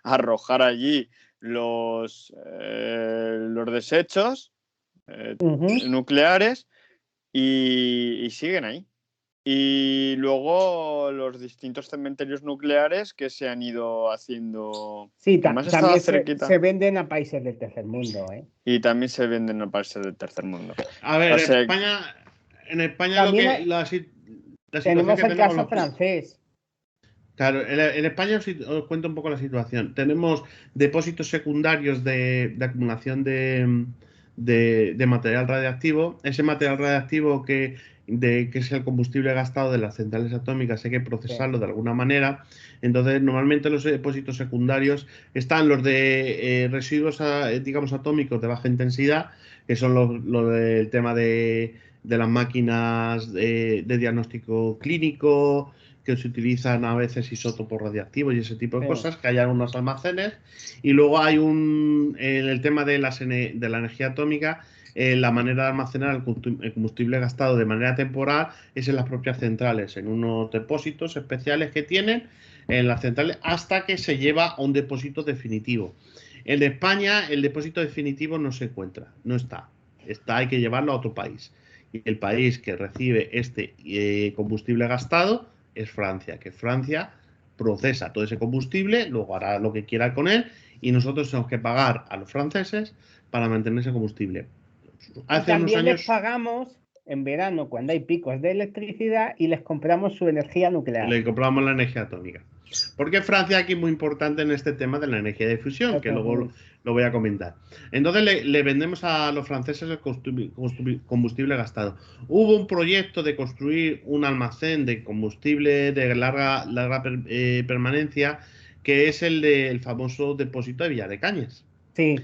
arrojar allí los desechos nucleares y siguen ahí. Y luego los distintos cementerios nucleares que se han ido haciendo. Sí, también se venden a países del tercer mundo, ¿eh? Y también se venden a países del tercer mundo. A ver, en España también la tenemos el caso francés. Claro, en España os cuento un poco la situación. Tenemos depósitos secundarios de acumulación de material radiactivo. Ese material radiactivo que es el combustible gastado de las centrales atómicas, hay que procesarlo de alguna manera. Entonces, normalmente los depósitos secundarios están los de residuos, digamos, atómicos de baja intensidad, que son los del tema de las máquinas de diagnóstico clínico, que se utilizan a veces isótopos radiactivos y ese tipo de cosas, que hay algunos almacenes. Y luego hay en el tema de la energía atómica, la manera de almacenar el combustible gastado de manera temporal es en las propias centrales, en unos depósitos especiales que tienen en las centrales, hasta que se lleva a un depósito definitivo. En España el depósito definitivo no se encuentra, no está, hay que llevarlo a otro país. Y el país que recibe este combustible gastado es Francia, que Francia procesa todo ese combustible, luego hará lo que quiera con él y nosotros tenemos que pagar a los franceses para mantener ese combustible. Hace unos años les pagamos en verano cuando hay picos de electricidad y les compramos su energía nuclear. Le compramos la energía atómica. Porque Francia aquí es muy importante en este tema de la energía de fusión, que luego lo voy a comentar. Entonces le vendemos a los franceses el combustible gastado. Hubo un proyecto de construir un almacén de combustible de larga permanencia, que es el famoso depósito de Villar de Cañas. Sí.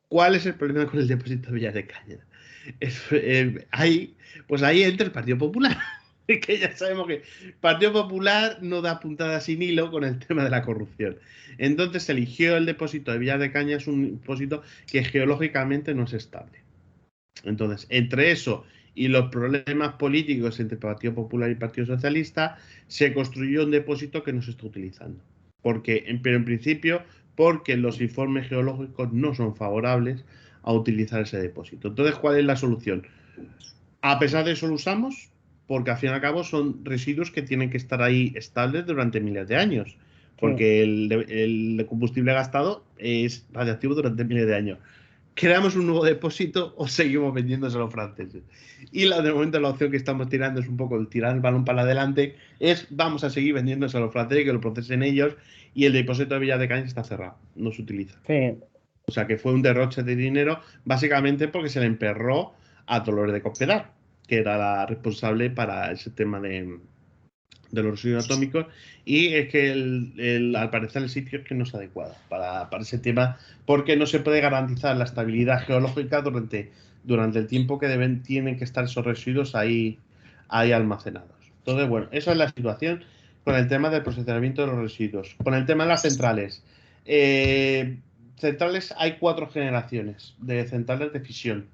¿Cuál es el problema con el depósito de Villar de Cañas? Ahí entra el Partido Popular. Que ya sabemos que el Partido Popular no da puntada sin hilo con el tema de la corrupción. Entonces se eligió el depósito de Villar de Cañas, un depósito que geológicamente no es estable. Entonces, entre eso y los problemas políticos entre el Partido Popular y el Partido Socialista, se construyó un depósito que no se está utilizando. Pero en principio, porque los informes geológicos no son favorables a utilizar ese depósito. Entonces, ¿cuál es la solución? A pesar de eso lo usamos, porque al fin y al cabo son residuos que tienen que estar ahí estables durante miles de años, porque el combustible gastado es radiactivo durante miles de años. ¿creamos un nuevo depósito o seguimos vendiéndose a los franceses? Y de momento la opción que estamos tirando es un poco el tirar el balón para adelante, es vamos a seguir vendiéndose a los franceses, que lo procesen ellos, y el depósito de Villa de Cañas está cerrado, no se utiliza. Sí. O sea que fue un derroche de dinero, básicamente porque se le emperró a Dolores de Cospedal, que era la responsable para ese tema de los residuos atómicos, y es que al parecer el sitio es que no es adecuado para ese tema, porque no se puede garantizar la estabilidad geológica durante el tiempo que tienen que estar esos residuos ahí almacenados. Entonces, bueno, esa es la situación con el tema del procesamiento de los residuos. Con el tema de las centrales. Centrales, hay 4 generaciones de centrales de fisión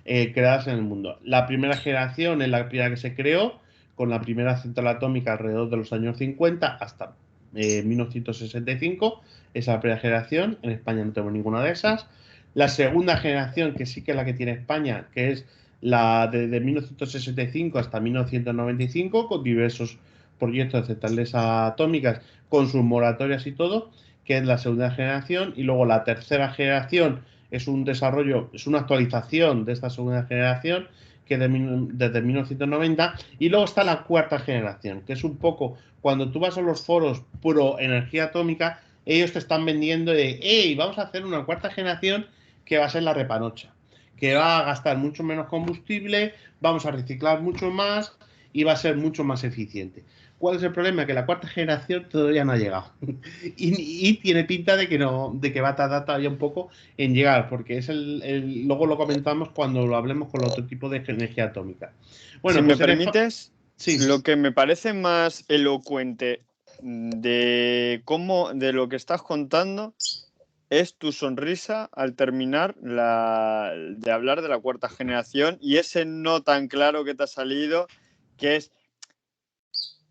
creadas en el mundo. La primera generación es la primera que se creó, con la primera central atómica alrededor de los años 50 hasta 1965. Esa es la primera generación. En España no tenemos ninguna de esas. La segunda generación, que sí que es la que tiene España, que es la de 1965 hasta 1995, con diversos proyectos de centrales atómicas, con sus moratorias y todo, que es la segunda generación. Y luego la tercera generación es un desarrollo, es una actualización de esta segunda generación, que desde 1990, y luego está la cuarta generación, que es un poco, cuando tú vas a los foros pro energía atómica, ellos te están vendiendo de, hey, vamos a hacer una cuarta generación que va a ser la repanocha, que va a gastar mucho menos combustible, vamos a reciclar mucho más y va a ser mucho más eficiente. ¿Cuál es el problema? Que la cuarta generación todavía no ha llegado y tiene pinta de que va a tardar todavía un poco en llegar, porque es luego lo comentamos cuando lo hablemos con otro tipo de energía atómica. Bueno, si pues me permites, sí. Lo que me parece más elocuente de lo que estás contando es tu sonrisa al terminar de hablar de la cuarta generación y ese no tan claro que te ha salido, que es,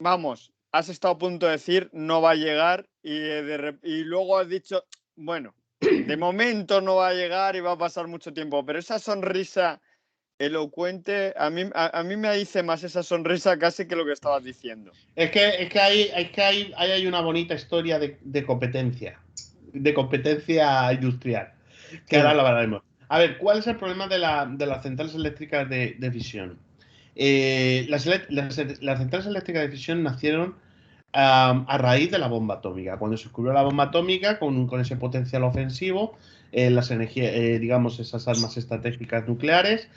vamos, has estado a punto de decir no va a llegar y luego has dicho, bueno, de momento no va a llegar y va a pasar mucho tiempo, pero esa sonrisa elocuente, a mí me dice más esa sonrisa casi que lo que estabas diciendo. Es que hay una bonita historia de competencia industrial, que ahora lo hablaremos. A ver, ¿cuál es el problema de las centrales eléctricas de fisión? Las centrales eléctricas de fisión nacieron a raíz de la bomba atómica. Cuando se descubrió la bomba atómica con ese potencial ofensivo, las energías, digamos, esas armas estratégicas nucleares,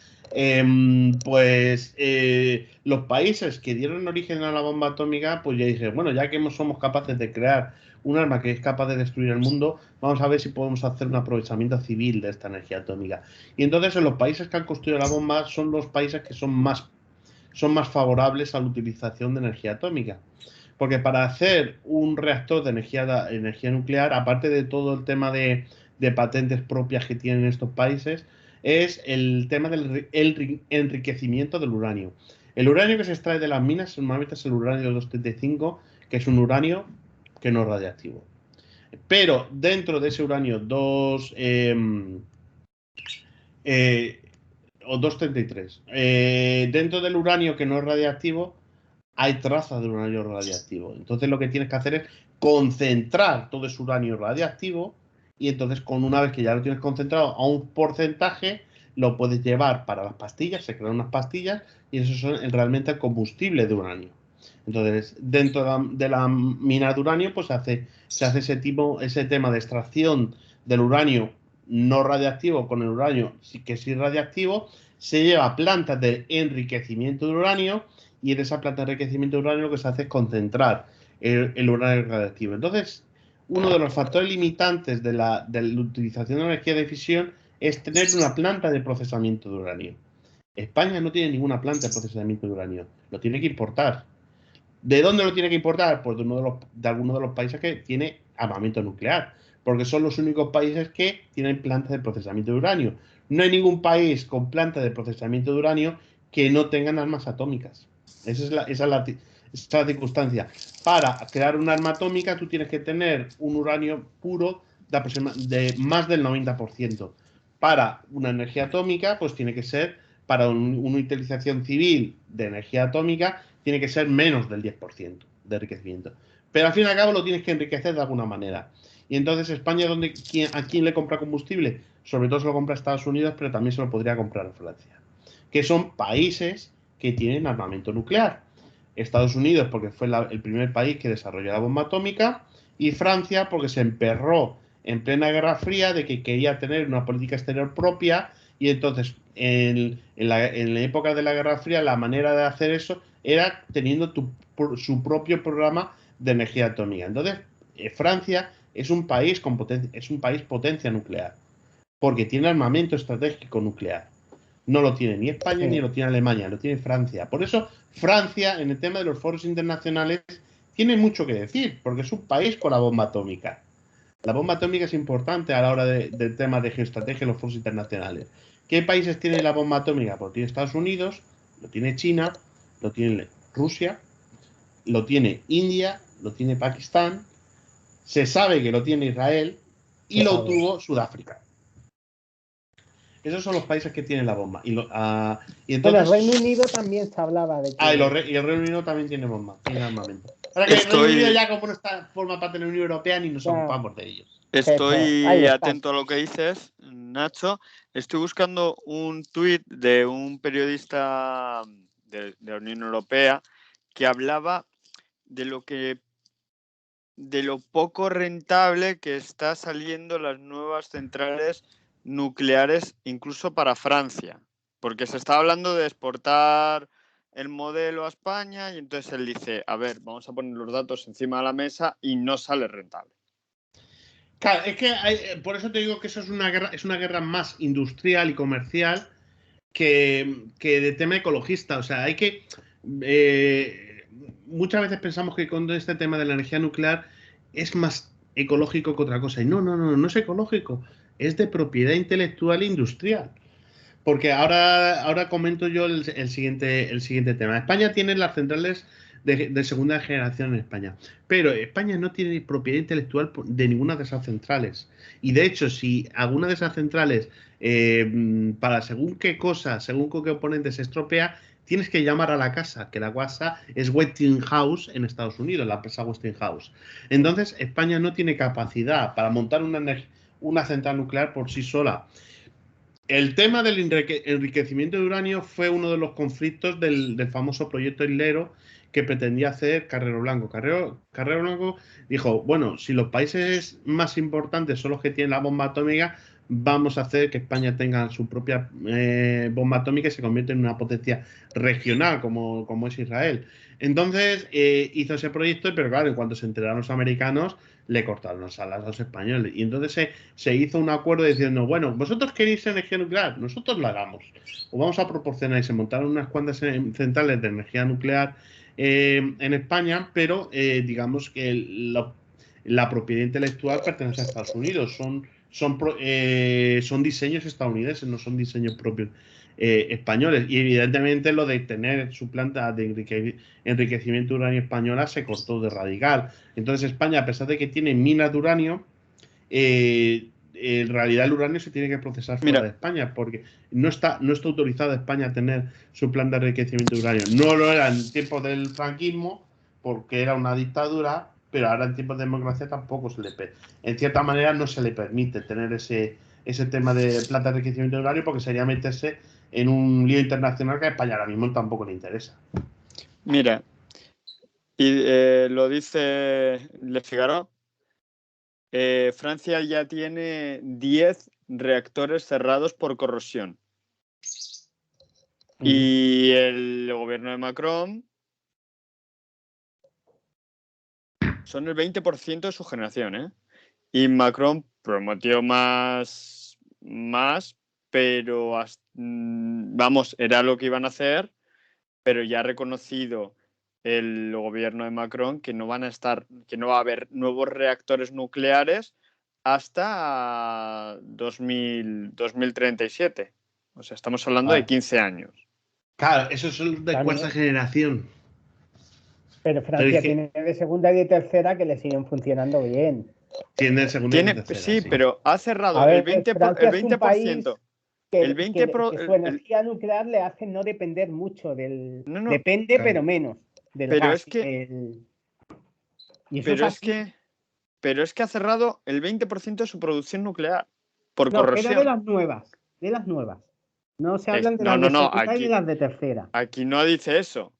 los países que dieron origen a la bomba atómica, pues ya dije, bueno, ya que somos capaces de crear un arma que es capaz de destruir el mundo, vamos a ver si podemos hacer un aprovechamiento civil de esta energía atómica. Y entonces en los países que han construido la bomba son los países que son más favorables a la utilización de energía atómica. Porque para hacer un reactor de energía nuclear, aparte de todo el tema de patentes propias que tienen estos países, es el tema del enriquecimiento del uranio. El uranio que se extrae de las minas normalmente es el uranio 235, que es un uranio que no es radiactivo. Pero dentro de ese uranio 233, dentro del uranio que no es radiactivo, hay trazas de uranio radiactivo. Entonces lo que tienes que hacer es concentrar todo ese uranio radiactivo y entonces una vez que ya lo tienes concentrado a un porcentaje, lo puedes llevar para las pastillas, se crean unas pastillas y eso son realmente el combustible de uranio. Entonces, dentro de la mina de uranio, pues se hace ese tema de extracción del uranio no radiactivo con el uranio que sí radiactivo, se lleva a plantas de enriquecimiento de uranio y en esa planta de enriquecimiento de uranio lo que se hace es concentrar el uranio radiactivo. Entonces, uno de los factores limitantes de la utilización de energía de fisión es tener una planta de procesamiento de uranio. España no tiene ninguna planta de procesamiento de uranio, lo tiene que importar. ¿De dónde lo tiene que importar? Pues de alguno de los países que tiene armamento nuclear, porque son los únicos países que tienen plantas de procesamiento de uranio. No hay ningún país con planta de procesamiento de uranio que no tengan armas atómicas. Esa es la circunstancia. Para crear un arma atómica tú tienes que tener un uranio puro de más del 90%. Para una energía atómica, pues tiene que ser, para una utilización civil de energía atómica, tiene que ser menos del 10% de enriquecimiento. Pero al fin y al cabo lo tienes que enriquecer de alguna manera. Y entonces España, ¿a quién le compra combustible? sobre todo se lo compra a Estados Unidos, pero también se lo podría comprar a Francia, que son países que tienen armamento nuclear. Estados Unidos porque fue el primer país que desarrolló la bomba atómica, y Francia porque se emperró en plena Guerra Fría de que quería tener una política exterior propia, y entonces en la época de la Guerra Fría la manera de hacer eso era teniendo su propio programa de energía atómica. Entonces Francia es un país potencia nuclear porque tiene armamento estratégico nuclear. No lo tiene ni España ni lo tiene Alemania, lo tiene Francia. Por eso Francia, en el tema de los foros internacionales, tiene mucho que decir, porque es un país con la bomba atómica. La bomba atómica es importante a la hora del tema de geoestrategia en los foros internacionales. ¿Qué países tienen la bomba atómica? Pues tiene Estados Unidos, lo tiene China, lo tiene Rusia, lo tiene India, lo tiene Pakistán, se sabe que lo tiene Israel y lo tuvo Sudáfrica. Esos son los países que tienen la bomba. Y entonces, bueno, el Reino Unido también se hablaba de que... y el Reino Unido también tiene bomba, tiene armamento. Ahora que el Reino Unido ya como no forma parte de la Unión Europea, ni nos ocupamos de ellos. Estoy atento a lo que dices, Nacho. Estoy buscando un tuit de un periodista de la Unión Europea que hablaba de lo poco rentable que está saliendo las nuevas centrales nucleares, incluso para Francia, porque se está hablando de exportar el modelo a España, y entonces él dice, a ver, vamos a poner los datos encima de la mesa y no sale rentable. Claro, es que por eso te digo que eso es una guerra más industrial y comercial que de tema ecologista. O sea, hay que... muchas veces pensamos que con este tema de la energía nuclear es más ecológico que otra cosa. Y no es ecológico. Es de propiedad intelectual e industrial. Porque ahora comento yo el siguiente tema. España tiene las centrales de segunda generación en España, pero España no tiene propiedad intelectual de ninguna de esas centrales. Y de hecho, si alguna de esas centrales, para según qué cosa, según qué componente se estropea, tienes que llamar a la casa, que la casa es Westinghouse en Estados Unidos, la empresa Westinghouse. Entonces, España no tiene capacidad para montar una central nuclear por sí sola. El tema del enriquecimiento de uranio fue uno de los conflictos del famoso proyecto Hilero que pretendía hacer Carrero Blanco. Carrero Blanco dijo, bueno, si los países más importantes son los que tienen la bomba atómica, vamos a hacer que España tenga su propia bomba atómica y se convierta en una potencia regional como es Israel. Entonces hizo ese proyecto, pero claro, en cuanto se enteraron los americanos, le cortaron las alas a los españoles. Y entonces se hizo un acuerdo diciendo, bueno, vosotros queréis energía nuclear, nosotros la damos. O vamos a proporcionar, y se montaron unas cuantas centrales de energía nuclear en España, pero digamos que la propiedad intelectual pertenece a Estados Unidos. Son diseños estadounidenses, no son diseños propios españoles. Y evidentemente lo de tener su planta de enriquecimiento de uranio española se cortó de radical. Entonces España, a pesar de que tiene minas de uranio, en realidad el uranio se tiene que procesar fuera de España, porque no está autorizado España a tener su planta de enriquecimiento de uranio. No lo era en tiempos del franquismo, porque era una dictadura, pero ahora en tiempos de democracia tampoco en cierta manera no se le permite tener ese tema de planta de enriquecimiento de uranio, porque sería meterse en un lío internacional que a España ahora mismo tampoco le interesa. Mira, y lo dice Le Figaro, Francia ya tiene 10 reactores cerrados por corrosión. Y el gobierno de Macron son el 20% de su generación, ¿eh? Y Macron prometió más, pero vamos, era lo que iban a hacer, pero ya ha reconocido el gobierno de Macron que no va a haber nuevos reactores nucleares hasta 2037. O sea, estamos hablando de 15 años. Claro, esos son de cuarta generación. Pero Francia tiene de segunda y de tercera que le siguen funcionando bien. Tiene segunda y tercera. Sí, pero ha cerrado el 20%. Su energía nuclear le hace no depender mucho del... Depende, claro, pero menos del pero gas. Pero es que ha cerrado el 20% de su producción nuclear. por corrosión. Pero de las nuevas. No se hablan de las de segunda y de las de tercera. Aquí no dice eso.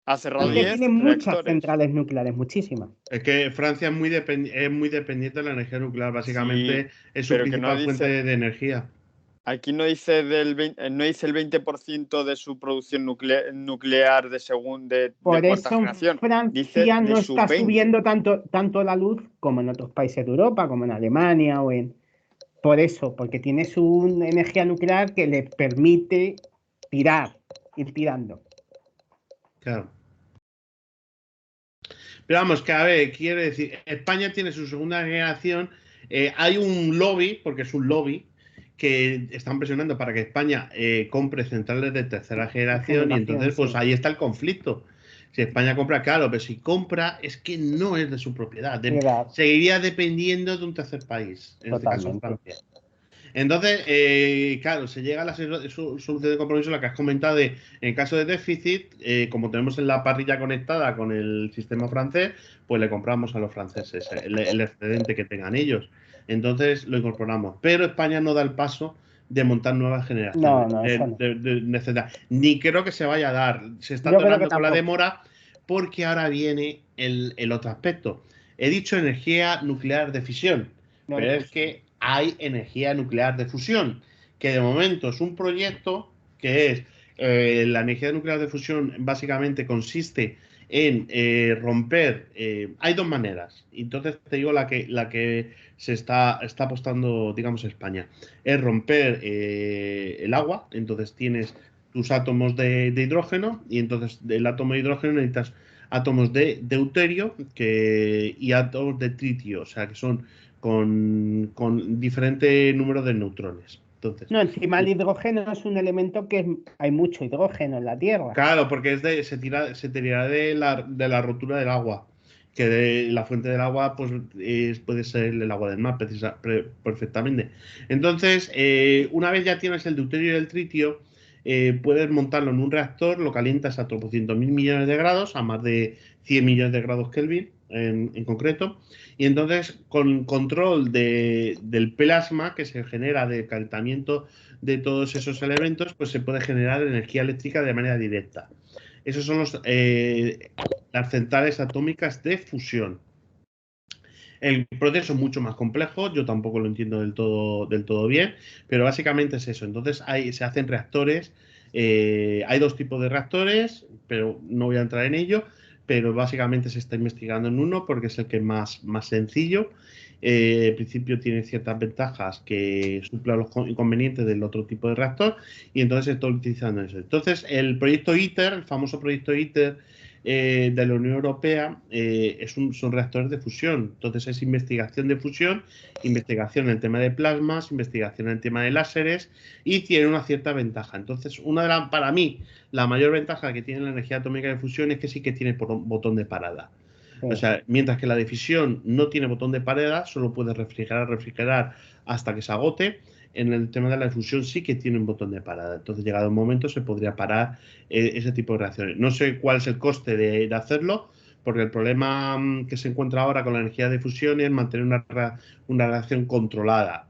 Ha cerrado 10 tiene muchas centrales nucleares, muchísimas. Es que Francia es muy dependiente de la energía nuclear, básicamente sí, es su principal no fuente de energía. Aquí no dice el 20% de su producción nuclear de cuarta generación. Francia no está subiendo tanto la luz como en otros países de Europa, como en Alemania o en... Por eso, porque tiene su energía nuclear que le permite ir tirando. Claro. Pero vamos, que a ver, quiero decir, España tiene su segunda generación, hay un lobby, porque es un lobby, que están presionando para que España compre centrales de tercera generación y entonces pues ahí está el conflicto. Si España compra, claro, pero si compra es que no es de su propiedad, seguiría dependiendo de un tercer país, en este caso Francia. Entonces, claro, se llega a la solución de compromiso, la que has comentado, en caso de déficit, como tenemos en la parrilla conectada con el sistema francés, pues le compramos a los franceses el excedente que tengan ellos. Entonces lo incorporamos. Pero España no da el paso de montar nuevas generaciones. No, eso no. Ni creo que se vaya a dar. Se está tornando con la demora porque ahora viene el otro aspecto. He dicho energía nuclear de fisión, pero es que hay energía nuclear de fusión, que de momento es un proyecto que es la energía nuclear de fusión básicamente consiste en romper, hay dos maneras, entonces te digo la que se está apostando, digamos, España, es romper el agua, entonces tienes tus átomos de hidrógeno y entonces del átomo de hidrógeno necesitas átomos de deuterio y átomos de tritio, o sea que son con diferente número de neutrones. Entonces, encima el hidrógeno es un elemento que hay mucho hidrógeno en la Tierra. Claro, porque se tira de la rotura del agua, que la fuente del agua pues puede ser el agua del mar perfectamente. Entonces, una vez ya tienes el deuterio y el tritio, puedes montarlo en un reactor, lo calientas a 300.000 millones de grados, a más de 100 millones de grados Kelvin en concreto, y entonces con control del plasma que se genera del calentamiento de todos esos elementos, pues se puede generar energía eléctrica de manera directa. Esos son las centrales atómicas de fusión. El proceso es mucho más complejo, yo tampoco lo entiendo del todo bien, pero básicamente es eso. Entonces se hacen reactores, hay dos tipos de reactores, pero no voy a entrar en ello, pero básicamente se está investigando en uno porque es el que es más sencillo. En principio tiene ciertas ventajas que suplen los inconvenientes del otro tipo de reactor y entonces se está utilizando eso. Entonces el proyecto ITER, el famoso proyecto ITER, de la Unión Europea, son reactores de fusión. Entonces es investigación de fusión, investigación en el tema de plasmas, investigación en el tema de láseres y tiene una cierta ventaja. Entonces, para mí, la mayor ventaja que tiene la energía atómica de fusión es que sí que tiene botón de parada. O sea, mientras que la de fisión no tiene botón de parada, solo puede refrigerar hasta que se agote. En el tema de la fusión sí que tiene un botón de parada. Entonces, llegado un momento, se podría parar ese tipo de reacciones. No sé cuál es el coste de hacerlo, porque el problema que se encuentra ahora con la energía de fusión es mantener una reacción controlada.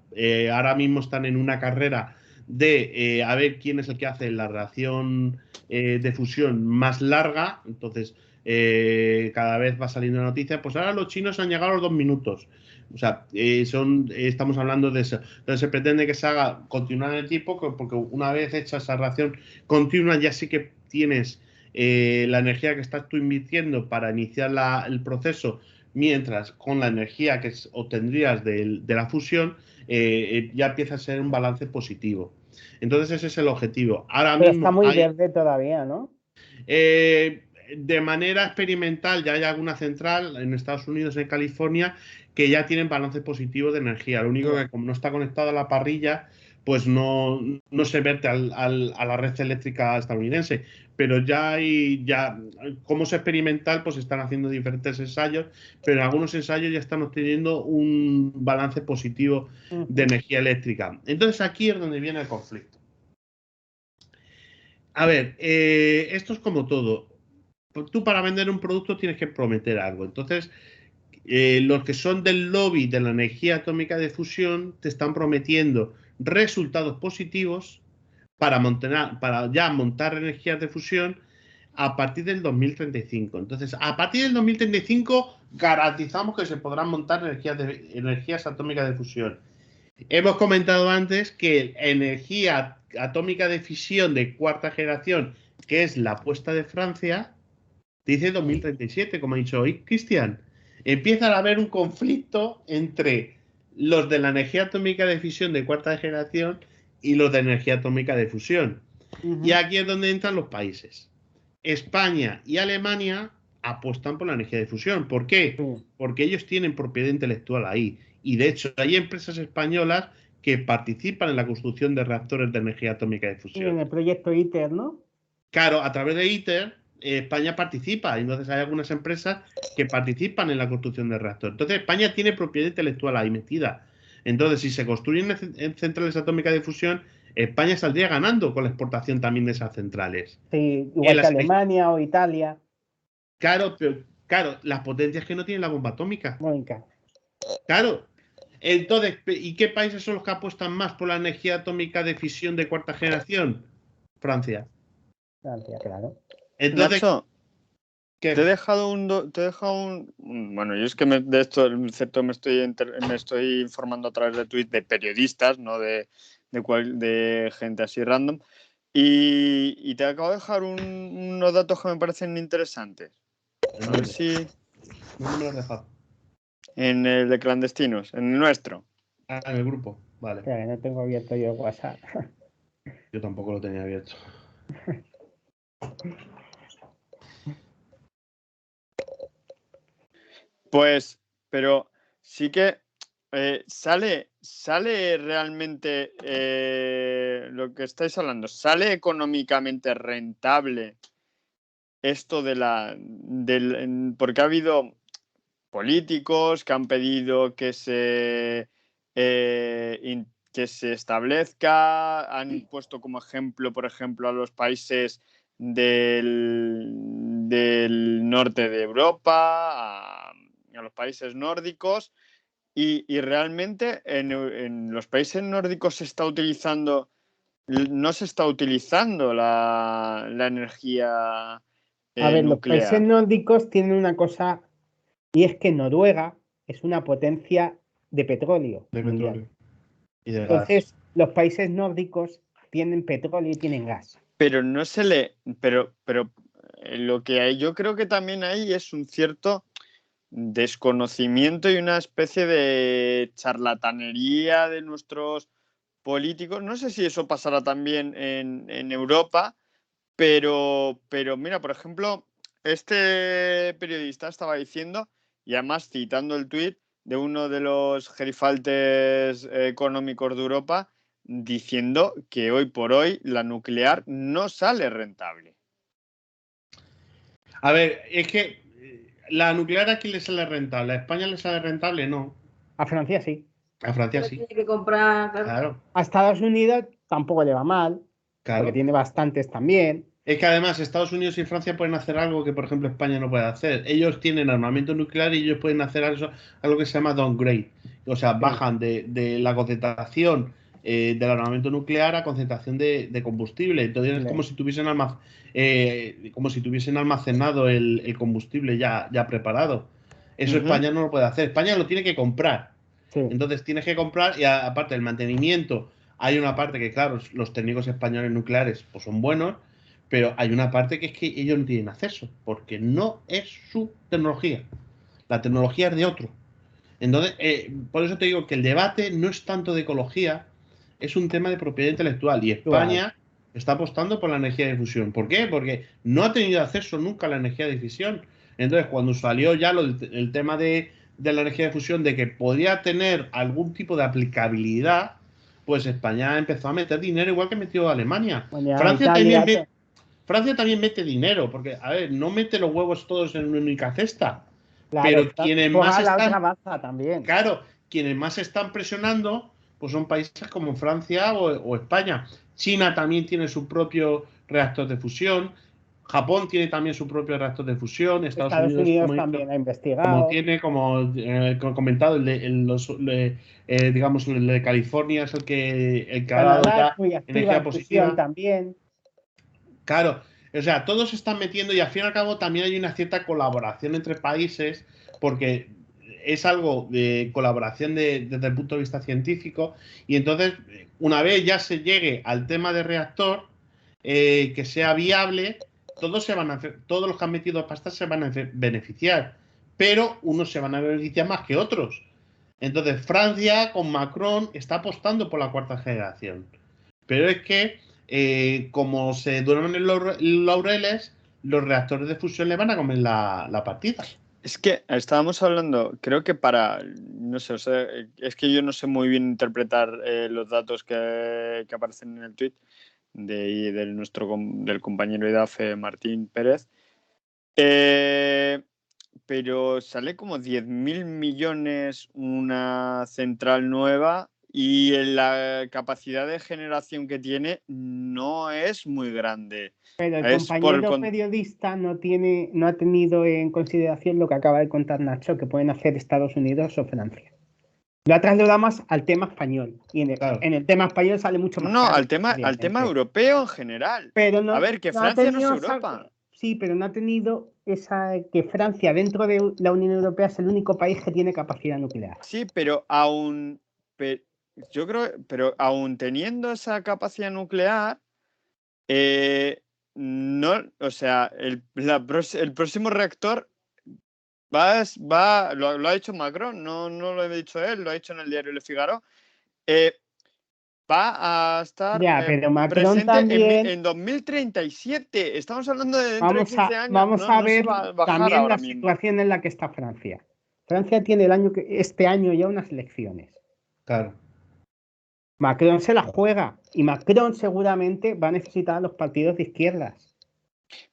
Ahora mismo están en una carrera de a ver quién es el que hace la reacción de fusión más larga. Entonces, cada vez va saliendo la noticia, pues ahora los chinos han llegado a los 2 minutos. O sea, estamos hablando de eso. Entonces se pretende que se haga continuar en el tiempo, porque una vez hecha esa reacción continua, ya sí que tienes la energía que estás tú invirtiendo para iniciar el proceso, mientras con la energía que obtendrías de la fusión, ya empieza a ser un balance positivo. Entonces ese es el objetivo. Ahora Pero mismo está muy verde todavía, ¿no? De manera experimental ya hay alguna central en Estados Unidos, en California, que ya tienen balance positivo de energía. Lo único que como no está conectado a la parrilla, pues no se verte a la red eléctrica estadounidense. Pero como es experimental, pues están haciendo diferentes ensayos, pero en algunos ensayos ya están obteniendo un balance positivo de energía eléctrica. Entonces aquí es donde viene el conflicto. A ver, esto es como todo. Tú para vender un producto tienes que prometer algo. Entonces, los que son del lobby de la energía atómica de fusión te están prometiendo resultados positivos para ya montar energías de fusión a partir del 2035. Entonces, a partir del 2035 garantizamos que se podrán montar energías atómicas de fusión. Hemos comentado antes que energía atómica de fisión de cuarta generación, que es la apuesta de Francia, dice 2037, como ha dicho hoy Cristian. Empieza a haber un conflicto entre los de la energía atómica de fisión de cuarta generación y los de energía atómica de fusión. Y aquí es donde entran los países. España y Alemania apuestan por la energía de fusión. ¿Por qué? Porque ellos tienen propiedad intelectual ahí. Y de hecho hay empresas españolas que participan en la construcción de reactores de energía atómica de fusión. Sí, en el proyecto ITER, ¿no? Claro, a través de ITER, España participa. Entonces hay algunas empresas que participan en la construcción de reactores. Entonces España tiene propiedad intelectual ahí metida. Entonces, si se construyen centrales atómicas de fusión, España saldría ganando con la exportación también de esas centrales. Sí, igual que Alemania o Italia. Claro, pero claro, las potencias que no tienen la bomba atómica. Nunca. Claro. Entonces, ¿y qué países son los que apuestan más por la energía atómica de fisión de cuarta generación? Francia. Francia, claro. Entonces, Nacho, te he dejado un bueno, yo es que de esto, el cierto, me estoy informando a través de tweets de periodistas, no de gente así random, y te acabo de dejar unos datos que me parecen interesantes. A ver si... ¿Dónde me lo has dejado? En el de clandestinos, en el nuestro. Ah, en el grupo, vale. Claro, no tengo abierto yo WhatsApp. Yo tampoco lo tenía abierto. Pues, pero sí que sale realmente lo que estáis hablando, ¿sale económicamente rentable esto porque ha habido políticos que han pedido que se establezca, han puesto como ejemplo, por ejemplo, a los países del norte de Europa, a los países nórdicos, y realmente en los países nórdicos no se está utilizando la energía a ver, nuclear. Los países nórdicos tienen una cosa, y es que Noruega es una potencia de petróleo. De petróleo. Y de Entonces, los países nórdicos tienen petróleo y tienen gas. Pero no se le... Pero lo que hay, yo creo que también hay es un cierto desconocimiento y una especie de charlatanería de nuestros políticos. No sé si eso pasará también en Europa, pero mira, por ejemplo, este periodista estaba diciendo, y además citando el tuit de uno de los gerifaltes económicos de Europa, diciendo que hoy por hoy la nuclear no sale rentable. A ver, es que la nuclear aquí le sale rentable. ¿A España le sale rentable? No. A Francia sí. A Francia sí. Tiene que comprar, claro. A Estados Unidos tampoco le va mal, claro, porque tiene bastantes también. Es que además Estados Unidos y Francia pueden hacer algo que, por ejemplo, España no puede hacer. Ellos tienen armamento nuclear y ellos pueden hacer algo que se llama downgrade. O sea, bajan de la concentración del armamento nuclear a concentración de combustible. Entonces es como si tuviesen almacenado el combustible ya preparado. Eso España no lo puede hacer. España lo tiene que comprar. Sí. Entonces tienes que comprar y aparte del mantenimiento, hay una parte que, claro, los técnicos españoles nucleares pues son buenos, pero hay una parte que es que ellos no tienen acceso, porque no es su tecnología. La tecnología es de otro. Entonces, por eso te digo que el debate no es tanto de ecología, es un tema de propiedad intelectual. Y España está apostando por la energía de fusión. ¿Por qué? Porque no ha tenido acceso nunca a la energía de fisión. Entonces, cuando salió ya el tema de la energía de fusión, de que podría tener algún tipo de aplicabilidad, pues España empezó a meter dinero igual que metió Alemania. Bueno, Francia también mete dinero, porque, a ver, no mete los huevos todos en una única cesta. Claro, pero quienes más están presionando, pues son países como Francia o España. China también tiene su propio reactor de fusión. Japón tiene también su propio reactor de fusión. Estados Unidos también ha investigado. Como he comentado, digamos, el de California es el que ha dado ya energía positiva. También. Claro, o sea, todos se están metiendo y al fin y al cabo también hay una cierta colaboración entre países porque es algo de colaboración desde el punto de vista científico y entonces una vez ya se llegue al tema de reactor que sea viable, todos los que han metido pasta se van a beneficiar, pero unos se van a beneficiar más que otros. Entonces Francia con Macron está apostando por la cuarta generación, pero es que como se duermen en los laureles, los reactores de fusión le van a comer la partida. Es que estábamos hablando, creo que no sé, o sea, es que yo no sé muy bien interpretar los datos que aparecen en el tweet del compañero IDAFE Martín Pérez, pero sale como 10.000 millones una central nueva y la capacidad de generación que tiene no es muy grande. Pero el compañero periodista no ha tenido en consideración lo que acaba de contar Nacho, que pueden hacer Estados Unidos o Francia. Lo ha trasladado más al tema español. Y en el tema español sale mucho más. No, al tema europeo en general. Pero no, a ver, que Francia no es Europa. Sí, pero no ha tenido que Francia dentro de la Unión Europea es el único país que tiene capacidad nuclear. Sí, pero aún teniendo esa capacidad nuclear, no, o sea, el próximo reactor lo ha dicho Macron, no lo ha dicho él, lo ha dicho en el diario Le Figaro. Va a estar pero Macron presente también, en 2037. Estamos hablando de dentro de 15 años. Vamos a ver también la situación en la que está Francia. Francia tiene este año ya unas elecciones. Claro. Macron se la juega y Macron seguramente va a necesitar a los partidos de izquierdas.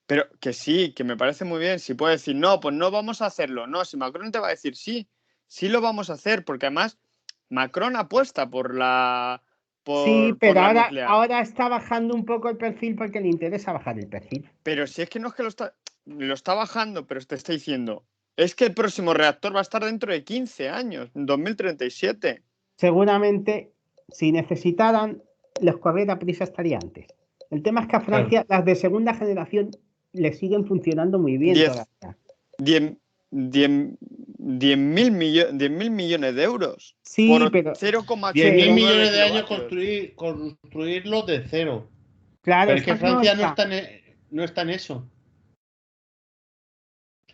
Pero que sí, que me parece muy bien. Si puede decir, no, pues no vamos a hacerlo. No, si Macron te va a decir sí lo vamos a hacer, porque además Macron apuesta por la... sí, pero ahora está bajando un poco el perfil porque le interesa bajar el perfil. Pero si es que no es que lo está bajando, pero te está diciendo, es que el próximo reactor va a estar dentro de 15 años, en 2037. Seguramente, si necesitaran, los correr prisa estaría antes. El tema es que a Francia las de segunda generación le siguen funcionando muy bien todavía. 10.000 millones de euros. Sí, por pero 10.000 millones de años construirlo de cero. Claro, pero es que Francia no está en eso.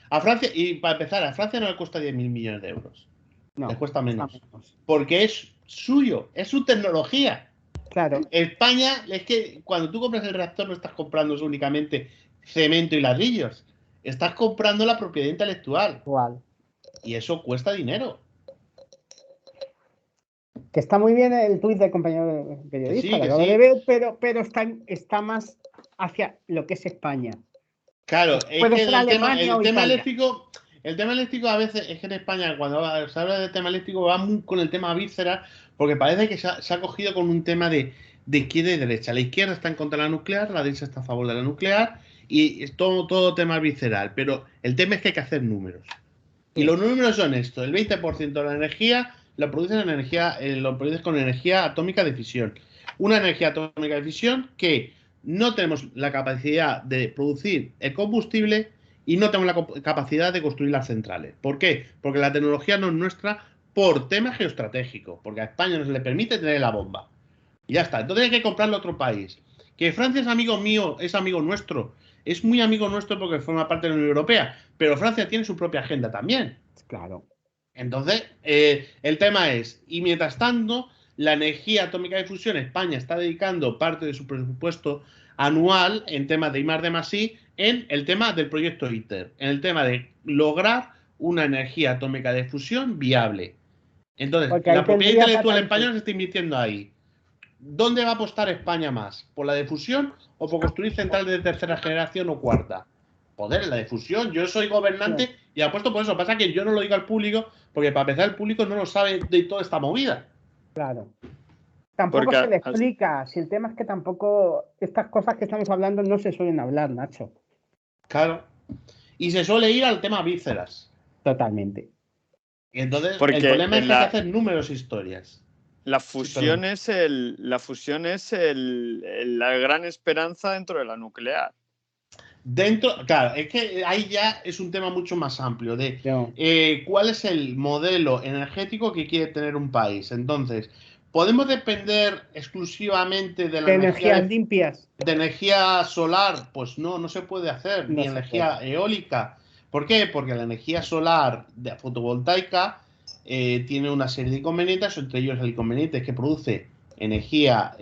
A Francia, y para empezar, a Francia no le cuesta 10.000 millones de euros. No, le cuesta menos. Porque es suyo, es su tecnología. Claro. España, es que cuando tú compras el reactor no estás comprando únicamente cemento y ladrillos. Estás comprando la propiedad intelectual. Igual. Y eso cuesta dinero. Que está muy bien el tuit del compañero periodista, lo acabo de ver, pero está más hacia lo que es España. Claro, es que el tema eléctrico a veces es que en España cuando se habla del tema eléctrico va muy con el tema víscera, porque parece que se ha cogido con un tema de izquierda y derecha. La izquierda está en contra de la nuclear, la derecha está a favor de la nuclear y es todo tema visceral. Pero el tema es que hay que hacer números. Y los números son estos: el 20% de la energía lo produces con energía atómica de fisión. Una energía atómica de fisión que no tenemos la capacidad de producir el combustible y no tenemos la capacidad de construir las centrales. ¿Por qué? Porque la tecnología no es nuestra por tema geoestratégico, porque a España no se le permite tener la bomba. Y ya está. Entonces hay que comprarle a otro país. Que Francia es amigo mío, es amigo nuestro. Es muy amigo nuestro porque forma parte de la Unión Europea. Pero Francia tiene su propia agenda también. Claro. Entonces, el tema es, y mientras tanto, la energía atómica de fusión, España está dedicando parte de su presupuesto anual en temas de I+D+I en el tema del proyecto ITER, en el tema de lograr una energía atómica de fusión viable. Entonces, la propiedad intelectual española se está invirtiendo ahí. ¿Dónde va a apostar España más? ¿Por la de fusión o por construir centrales de tercera generación o cuarta? Joder, la de fusión. Yo soy gobernante y apuesto por eso. Pasa que yo no lo digo al público porque para empezar el público no lo sabe de toda esta movida. Claro. Tampoco se le explica. Si el tema es que tampoco estas cosas que estamos hablando no se suelen hablar, Nacho. Claro. Y se suele ir al tema vísceras. Totalmente. Y entonces Porque el problema es que hay que hacer números e historias. La fusión es la gran esperanza dentro de la nuclear. Claro, es que ahí ya es un tema mucho más amplio de cuál es el modelo energético que quiere tener un país. Entonces, ¿podemos depender exclusivamente de la energías limpias? ¿De energía solar? Pues no se puede hacer, ni energía eólica. ¿Por qué? Porque la energía solar de fotovoltaica tiene una serie de inconvenientes, entre ellos el inconveniente es que produce energía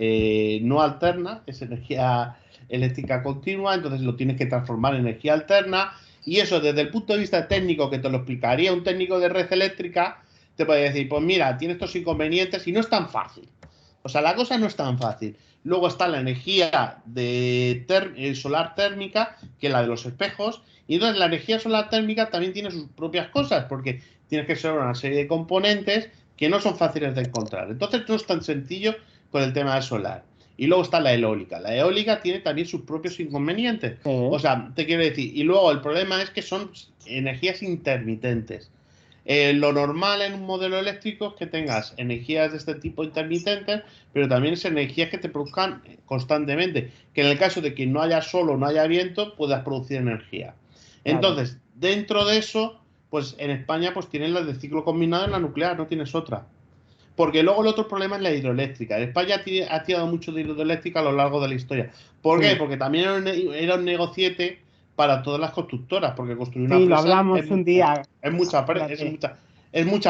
no alterna, es energía eléctrica continua, entonces lo tienes que transformar en energía alterna, y eso desde el punto de vista técnico, que te lo explicaría un técnico de red eléctrica, te puede decir, pues mira, tiene estos inconvenientes y no es tan fácil. O sea, la cosa no es tan fácil. Luego está la energía solar térmica, que es la de los espejos, y entonces la energía solar térmica también tiene sus propias cosas, porque tienes que ser una serie de componentes que no son fáciles de encontrar. Entonces no es tan sencillo con el tema del solar. Y luego está la eólica. La eólica tiene también sus propios inconvenientes. O sea, te quiero decir, y luego el problema es que son energías intermitentes. Lo normal en un modelo eléctrico es que tengas energías de este tipo intermitentes, pero también es energías que te produzcan constantemente, que en el caso de que no haya sol o no haya viento, puedas producir energía. Entonces, dentro de eso, pues en España pues tienes las de ciclo combinado en la nuclear, no tienes otra. Porque luego el otro problema es la hidroeléctrica. España ha tirado mucho de hidroeléctrica a lo largo de la historia. ¿Por qué? Porque también era un negociete para todas las constructoras, porque construir una presa lo hablamos un día. Es mucha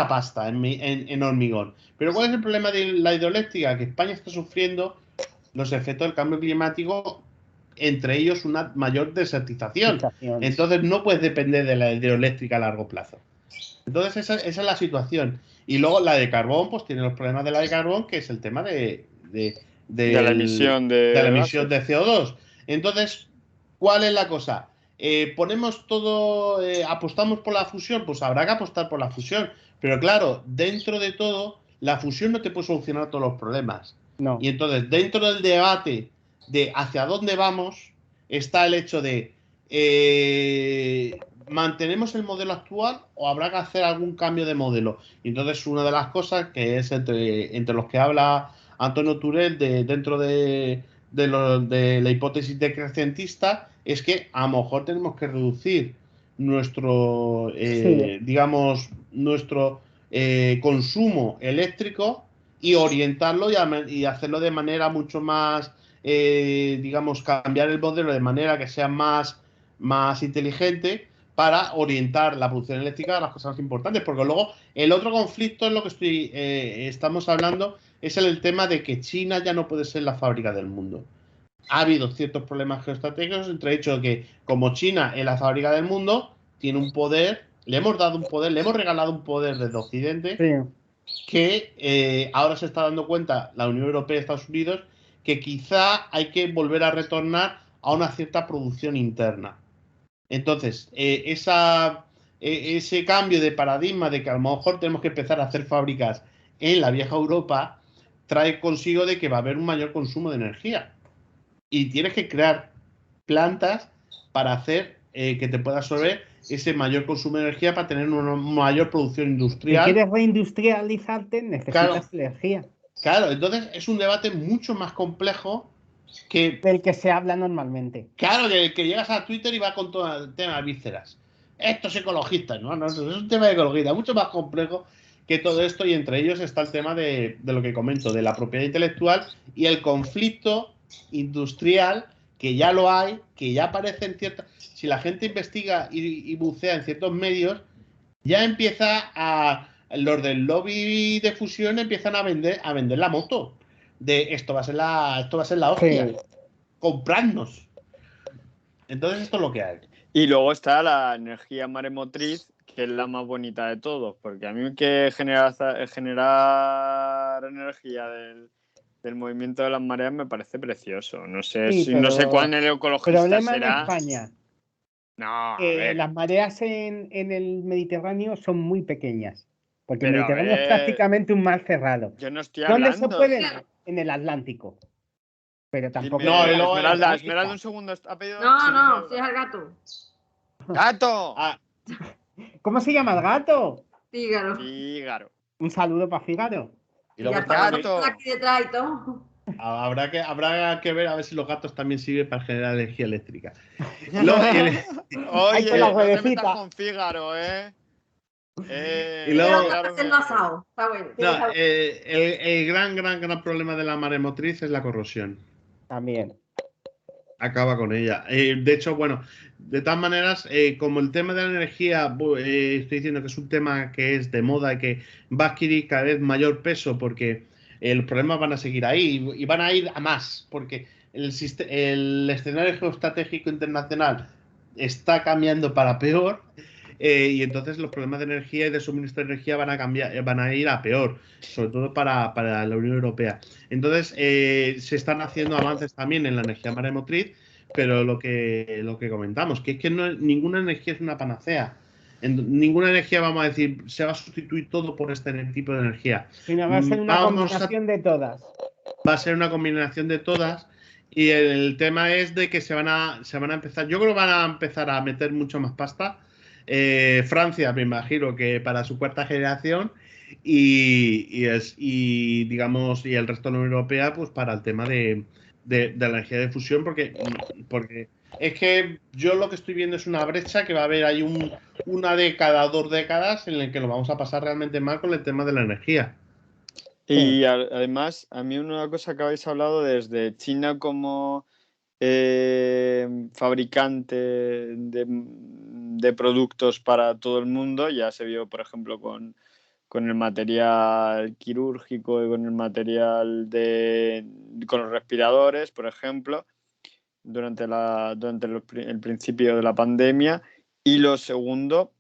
pasta en hormigón. Pero ¿cuál es el problema de la hidroeléctrica? Que España está sufriendo los efectos del cambio climático, entre ellos una mayor desertización. Entonces no puedes depender de la hidroeléctrica a largo plazo. Entonces esa es la situación. Y luego la de carbón, pues tiene los problemas de la de carbón, que es el tema de la emisión de CO2. Entonces, ¿cuál es la cosa? Ponemos todo, apostamos por la fusión, pues habrá que apostar por la fusión. Pero claro, dentro de todo, la fusión no te puede solucionar todos los problemas. No. Y entonces, dentro del debate de hacia dónde vamos, está el hecho de ¿mantenemos el modelo actual o habrá que hacer algún cambio de modelo? Y entonces una de las cosas que es entre los que habla Antonio Turel dentro de la hipótesis decrecientista es que a lo mejor tenemos que reducir nuestro consumo eléctrico y orientarlo y hacerlo de manera mucho más cambiar el modelo de manera que sea más inteligente para orientar la producción eléctrica a las cosas más importantes, porque luego el otro conflicto es lo que estamos hablando, es el tema de que China ya no puede ser la fábrica del mundo. Ha habido ciertos problemas geoestratégicos, entre el hecho de que como China es la fábrica del mundo, tiene un poder, le hemos regalado un poder desde Occidente, que ahora se está dando cuenta la Unión Europea y Estados Unidos que quizá hay que volver a retornar a una cierta producción interna. Entonces, ese cambio de paradigma de que a lo mejor tenemos que empezar a hacer fábricas en la vieja Europa trae consigo de que va a haber un mayor consumo de energía. Y tienes que crear plantas para hacer que te pueda absorber ese mayor consumo de energía para tener una mayor producción industrial. Si quieres reindustrializarte, necesitas energía. Claro, entonces es un debate mucho más complejo del que se habla normalmente. Claro, que llegas a Twitter y va con todo el tema de vísceras. Estos ecologistas, no, es un tema de ecología mucho más complejo que todo esto, y entre ellos está el tema de lo que comento, de la propiedad intelectual y el conflicto industrial, que ya lo hay, que ya aparece en ciertas... Si la gente investiga y bucea en ciertos medios, ya empieza los del lobby de fusión empiezan a vender la moto. De esto va a ser la hostia. Sí. Comprarnos. Entonces esto es lo que hay. Y luego está la energía maremotriz, que es la más bonita de todos, porque a mí que generar energía del movimiento de las mareas me parece precioso. No sé no sé cuál el ecologista problema será. En España. No, las mareas en el Mediterráneo son muy pequeñas, porque el Mediterráneo es prácticamente un mar cerrado. Yo no estoy hablando. ¿Dónde se puede? En el Atlántico. Pero tampoco. Esmeralda, un segundo. ¿Ha pedido? No, si es el gato. ¡Gato! ¿Cómo se llama el gato? Fígaro. Fígaro. Un saludo para Fígaro. Y luego Ya está está aquí detrás y todo. habrá que ver a ver si los gatos también sirven para generar energía eléctrica. Oye, con la no te ruedecita. metas con Fígaro, ¿eh? Y luego- Para hacerlo asado. Está bueno. No, el gran problema de la maremotriz es la corrosión. También. Acaba con ella. De hecho, bueno, de todas maneras, como el tema de la energía, estoy diciendo que es un tema que es de moda y que va a adquirir cada vez mayor peso porque los problemas van a seguir ahí y van a ir a más, porque el escenario geoestratégico internacional está cambiando para peor. Y entonces los problemas de energía y de suministro de energía van a cambiar, van a ir a peor, sobre todo para la Unión Europea. Entonces se están haciendo avances también en la energía maremotriz, pero lo que comentamos, que es que ninguna energía es una panacea. Ninguna energía, vamos a decir, se va a sustituir todo por este tipo de energía. Sino va a ser una combinación de todas. Va a ser una combinación de todas. Y el tema es de que se van a empezar, yo creo que van a empezar a meter mucho más pasta. Francia, me imagino que para su cuarta generación y digamos y el resto de la Unión Europea pues para el tema de la energía de fusión porque es que yo lo que estoy viendo es una brecha que va a haber ahí una década o 2 décadas en la que lo vamos a pasar realmente mal con el tema de la energía. Y además, a mí una cosa que habéis hablado desde China como fabricante de productos para todo el mundo, ya se vio, por ejemplo, con el material quirúrgico y con el material con los respiradores, por ejemplo, durante el principio de la pandemia. Y lo segundo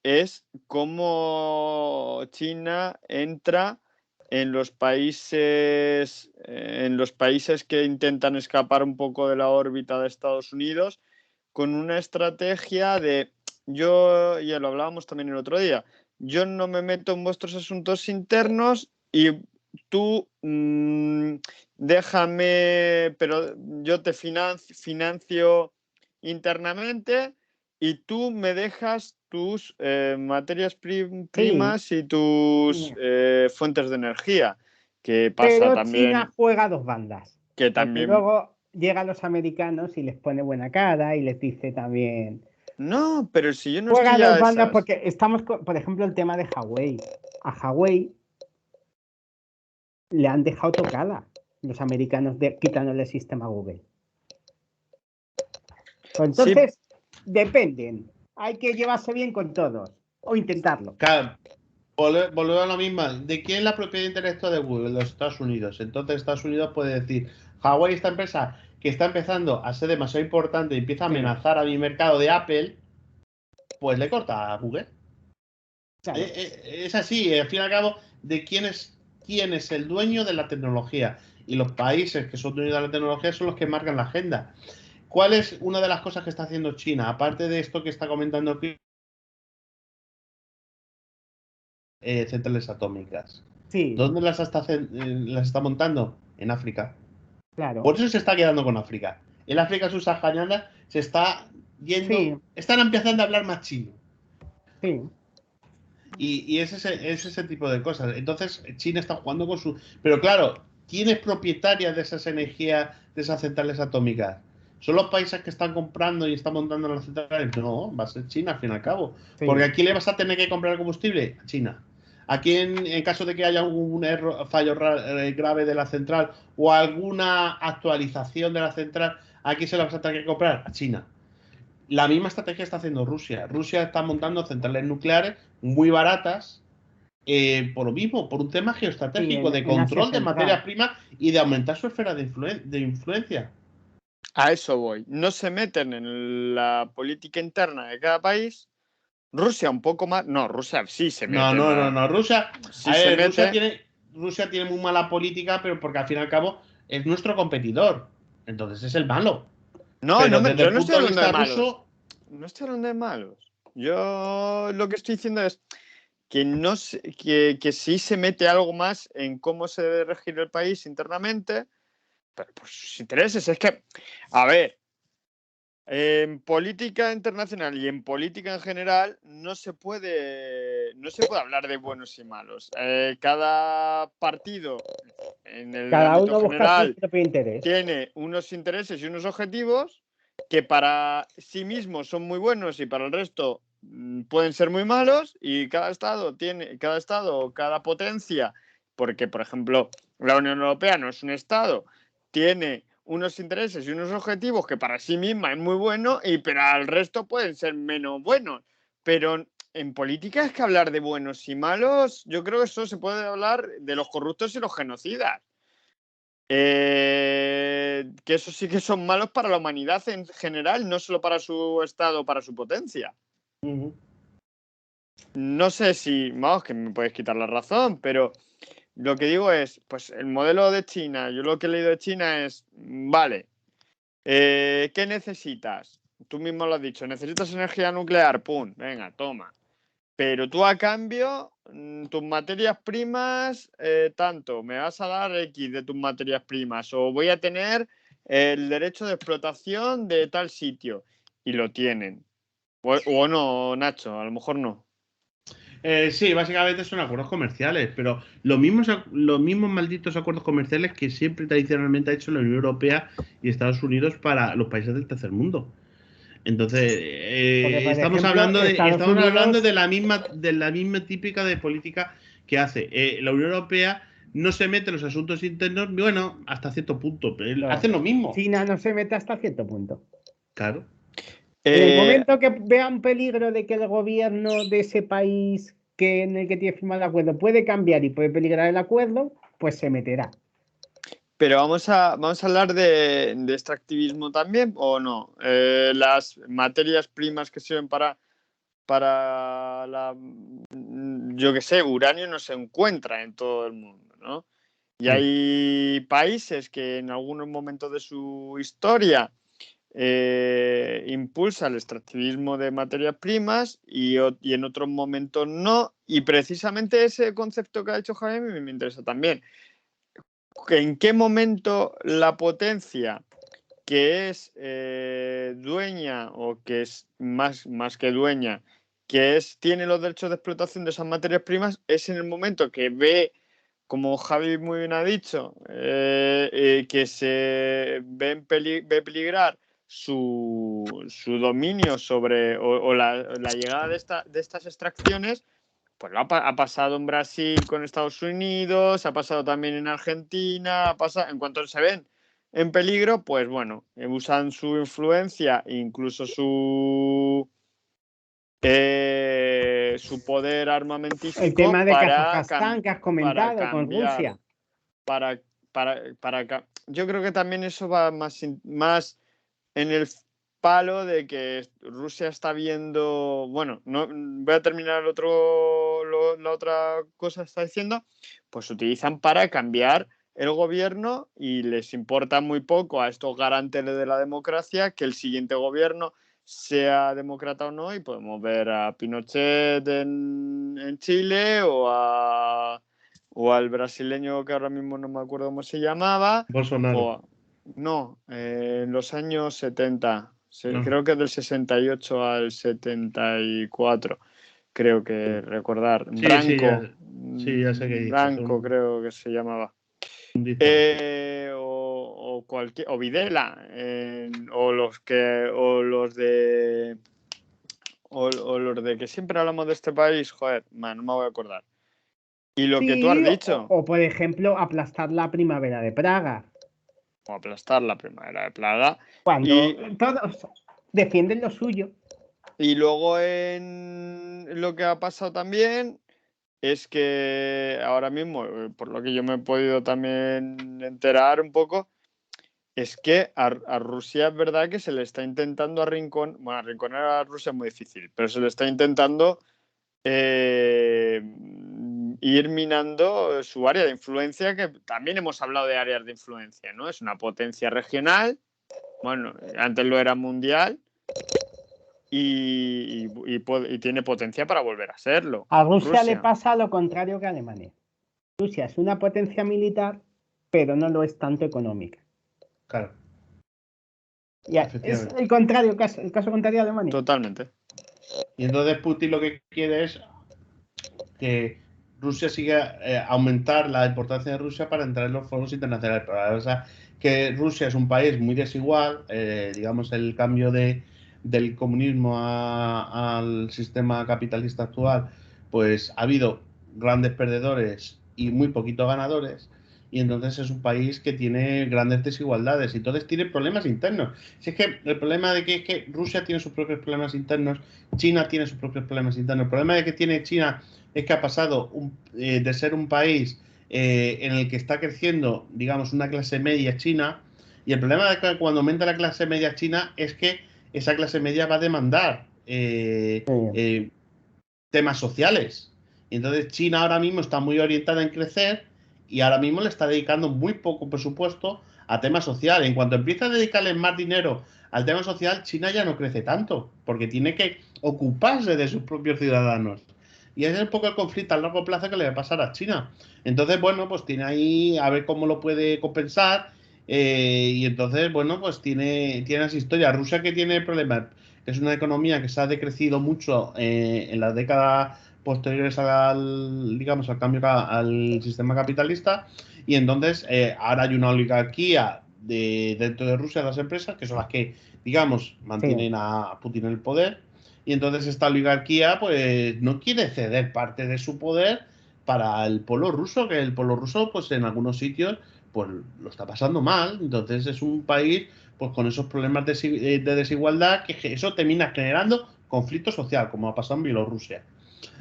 es cómo China entra en los países que intentan escapar un poco de la órbita de Estados Unidos con una estrategia de ya lo hablábamos también el otro día, yo no me meto en vuestros asuntos internos y tú déjame, pero yo te financio internamente y tú me dejas tus materias primas y tus fuentes de energía, que pasa pero también. China juega a dos bandas. Que también. Luego llegan los americanos y les pone buena cara y les dice también. No, pero si yo no juega estoy a dos bandas porque estamos, por ejemplo, el tema de Huawei. A Huawei le han dejado tocada los americanos quitándole el sistema Google. Entonces, dependen. Hay que llevarse bien con todos o intentarlo. Claro, volvemos a lo mismo. ¿De quién es la propiedad intelectual de Google? De los Estados Unidos. Entonces Estados Unidos puede decir, Huawei, esta empresa que está empezando a ser demasiado importante y empieza a amenazar a mi mercado de Apple, pues le corta a Google. Claro. Es así, al fin y al cabo, de quién es el dueño de la tecnología. Y los países que son dueños de la tecnología son los que marcan la agenda. ¿Cuál es una de las cosas que está haciendo China? Aparte de esto que está comentando aquí, centrales atómicas. Sí. ¿Dónde las está montando? En África. Claro. Por eso se está quedando con África. El África subsahariana se está yendo. Sí. Están empezando a hablar más chino. Sí. Y es ese tipo de cosas. Entonces, China está jugando con su. Pero claro, ¿quién es propietaria de esas energías, de esas centrales atómicas? ¿Son los países que están comprando y están montando las centrales? No, va a ser China al fin y al cabo. Sí. Porque aquí le vas a tener que comprar el combustible a China. Aquí, en caso de que haya un fallo grave de la central o alguna actualización de la central, aquí se la vas a tener que comprar a China. La misma estrategia está haciendo Rusia. Rusia está montando centrales nucleares muy baratas por lo mismo, por un tema geoestratégico, de control de materias primas y de aumentar su esfera de influencia. A eso voy. No se meten en la política interna de cada país. Rusia un poco más. No, Rusia sí se mete. No. Rusia, sí Rusia tiene muy mala política, pero porque al fin y al cabo es nuestro competidor. Entonces es el malo. No, yo no estoy hablando de malos. No estoy hablando de malos. Yo lo que estoy diciendo es que no que sí se mete algo más en cómo se debe regir el país internamente, pero por sus intereses. Es que, a ver, En política internacional y en política en general no se puede hablar de buenos y malos. Cada partido en el ámbito general tiene unos intereses y unos objetivos que para sí mismos son muy buenos y para el resto pueden ser muy malos, y cada estado o cada potencia, porque por ejemplo la Unión Europea no es un estado, tiene unos intereses y unos objetivos que para sí misma es muy bueno y para el resto pueden ser menos buenos. Pero en política es que hablar de buenos y malos, yo creo que eso se puede hablar de los corruptos y los genocidas. Que eso sí que son malos para la humanidad en general, no solo para su estado o para su potencia. No sé si, vamos, que me puedes quitar la razón, pero lo que digo es, pues el modelo de China, yo lo que he leído de China es, vale, ¿qué necesitas? Tú mismo lo has dicho, necesitas energía nuclear, pum, venga, toma. Pero tú a cambio, tus materias primas, tanto, me vas a dar X de tus materias primas, o voy a tener el derecho de explotación de tal sitio. Y lo tienen. O no, Nacho, a lo mejor no. Sí, básicamente son acuerdos comerciales, pero los mismos malditos acuerdos comerciales que siempre tradicionalmente ha hecho la Unión Europea y Estados Unidos para los países del tercer mundo. Entonces, estamos hablando de la misma típica de política que hace la Unión Europea. No se mete en los asuntos internos, bueno, hasta cierto punto, pero hacen lo mismo. China no se mete hasta cierto punto. Claro. En el momento que vean peligro de que el gobierno de ese país en el que tiene firmado el acuerdo puede cambiar y puede peligrar el acuerdo, pues se meterá. Pero vamos a hablar de extractivismo también, ¿o no? Las materias primas que sirven para yo qué sé, uranio no se encuentra en todo el mundo, ¿no? Y hay países que en algunos momentos de su historia impulsa el extractivismo de materias primas y en otros momentos no. Y precisamente ese concepto que ha dicho Jaime me interesa también. ¿En qué momento la potencia que es dueña, o que es más que dueña, tiene los derechos de explotación de esas materias primas, es en el momento que ve, como Javi muy bien ha dicho, que se ve peligrar su dominio sobre o la llegada de estas extracciones? Pues ha pasado en Brasil con Estados Unidos, ha pasado también en Argentina, en cuanto se ven en peligro, pues bueno, usan su influencia, incluso su poder armamentístico. El tema de Kazajstán que has comentado con Rusia. Yo creo que también eso va más en el palo de que Rusia está viendo, bueno, no voy a terminar la otra cosa que está diciendo, pues utilizan para cambiar el gobierno y les importa muy poco a estos garantes de la democracia que el siguiente gobierno sea demócrata o no, y podemos ver a Pinochet en Chile o al brasileño que ahora mismo no me acuerdo cómo se llamaba. Bolsonaro. En los años 70. Creo que del 68 al 74. Creo que recordar. Sí, Branco. Sí, ya sé que dices. Branco, creo que se llamaba. O Videla. O los de que siempre hablamos de este país. Joder, no me voy a acordar. Y lo que tú has dicho. O por ejemplo, aplastar la primavera de Praga. O aplastar la primavera de Praga. Cuando todos defienden lo suyo. Y luego lo que ha pasado también es que ahora mismo, por lo que yo me he podido también enterar un poco, es que a Rusia es verdad que se le está intentando arrinconar a Rusia es muy difícil, pero se le está intentando ir minando su área de influencia, que también hemos hablado de áreas de influencia, ¿no? Es una potencia regional, bueno, antes lo era mundial, y tiene potencia para volver a serlo. A Rusia le pasa lo contrario que a Alemania. Rusia es una potencia militar, pero no lo es tanto económica. Claro. Ya, es el contrario, el caso contrario de Alemania. Totalmente. Y entonces Putin lo que quiere es que Rusia siga aumentar la importancia de Rusia para entrar en los foros internacionales. Pero o sea, que Rusia es un país muy desigual, digamos, el cambio del comunismo al sistema capitalista actual, pues ha habido grandes perdedores y muy poquitos ganadores. Y entonces es un país que tiene grandes desigualdades y entonces tiene problemas internos. Si es que el problema de que es que Rusia tiene sus propios problemas internos, China tiene sus propios problemas internos. El problema de que tiene China es que ha pasado de ser un país en el que está creciendo, digamos, una clase media china, y el problema de que cuando aumenta la clase media china es que esa clase media va a demandar temas sociales. Y entonces China ahora mismo está muy orientada en crecer y ahora mismo le está dedicando muy poco presupuesto a temas sociales. En cuanto empieza a dedicarle más dinero al tema social, China ya no crece tanto, porque tiene que ocuparse de sus propios ciudadanos. Y ese es un poco el conflicto a largo plazo que le va a pasar a China. Entonces, bueno, pues tiene ahí a ver cómo lo puede compensar. Y entonces, bueno, pues tiene esa historia. Rusia que tiene problemas, que es una economía que se ha decrecido mucho en las décadas posteriores digamos, al cambio al sistema capitalista. Y entonces ahora hay una oligarquía dentro de Rusia, las empresas, que son las que, digamos, mantienen a Putin en el poder. Y entonces esta oligarquía pues no quiere ceder parte de su poder para el pueblo ruso, que el pueblo ruso pues en algunos sitios pues lo está pasando mal. Entonces es un país pues con esos problemas de desigualdad que eso termina generando conflicto social, como ha pasado en Bielorrusia.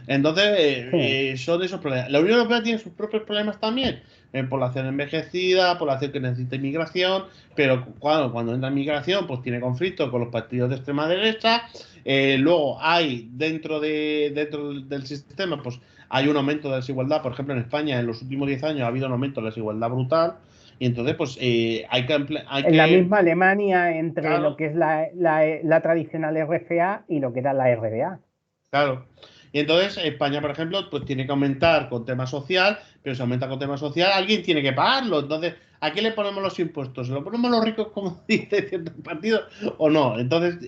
Entonces, son esos problemas. La Unión Europea tiene sus propios problemas también. Población envejecida, población que necesita inmigración, pero cuando entra inmigración, pues tiene conflicto con los partidos de extrema derecha. Luego hay dentro del sistema, pues hay un aumento de desigualdad. Por ejemplo, en España en los últimos 10 años ha habido un aumento de desigualdad brutal. Y entonces, pues hay que... En la misma Alemania, entre claro, lo que es la tradicional RFA y lo que era la RBA. Claro. Y entonces España, por ejemplo, pues tiene que aumentar con tema social, pero si aumenta con tema social, alguien tiene que pagarlo. Entonces, ¿a quién le ponemos los impuestos? ¿Se lo ponemos a los ricos, como dice ciertos partidos, o no? Entonces,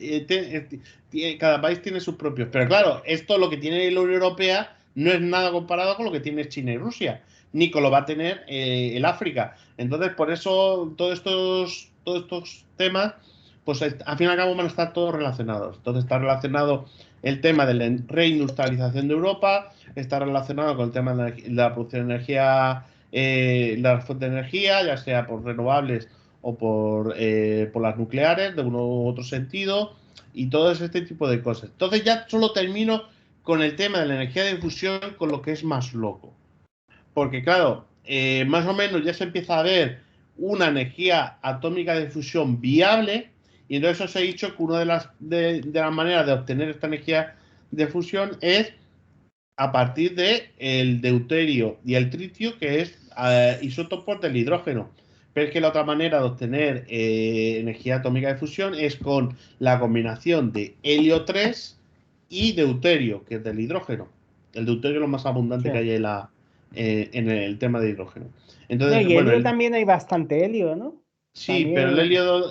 cada país tiene sus propios. Pero claro, esto lo que tiene la Unión Europea no es nada comparado con lo que tiene China y Rusia, ni con lo va a tener el África. Entonces, por eso, todos estos temas, pues al fin y al cabo van a estar todos relacionados. Entonces, está relacionado el tema de la reindustrialización de Europa, está relacionado con el tema de la producción de energía, las fuentes de energía, ya sea por renovables o por las nucleares, de uno u otro sentido, y todo este tipo de cosas. Entonces ya solo termino con el tema de la energía de fusión, con lo que es más loco. Porque claro, más o menos ya se empieza a ver una energía atómica de fusión viable, y entonces os he dicho que una de las maneras de obtener esta energía de fusión es a partir del deuterio y el tritio, que es isótopos del hidrógeno. Pero es que la otra manera de obtener energía atómica de fusión es con la combinación de helio 3 y deuterio, que es del hidrógeno. El deuterio es lo más abundante que hay en el tema de hidrógeno. Entonces, y helio también hay bastante helio, ¿no? Sí, también... pero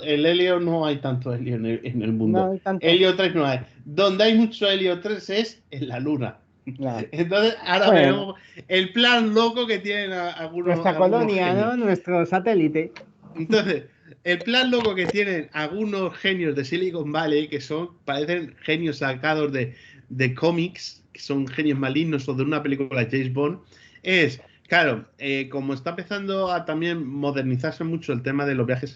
el helio no hay tanto helio en el mundo. No hay tanto. Helio 3 no hay. Donde hay mucho helio 3 es en la Luna. Claro. Entonces, ahora veremos el plan loco que tienen algunos. Nuestra colonia, genios, ¿no? Nuestro satélite. Entonces, el plan loco que tienen algunos genios de Silicon Valley, que parecen genios sacados de cómics, que son genios malignos o de una película de James Bond, es, claro, como está empezando a también modernizarse mucho el tema de los viajes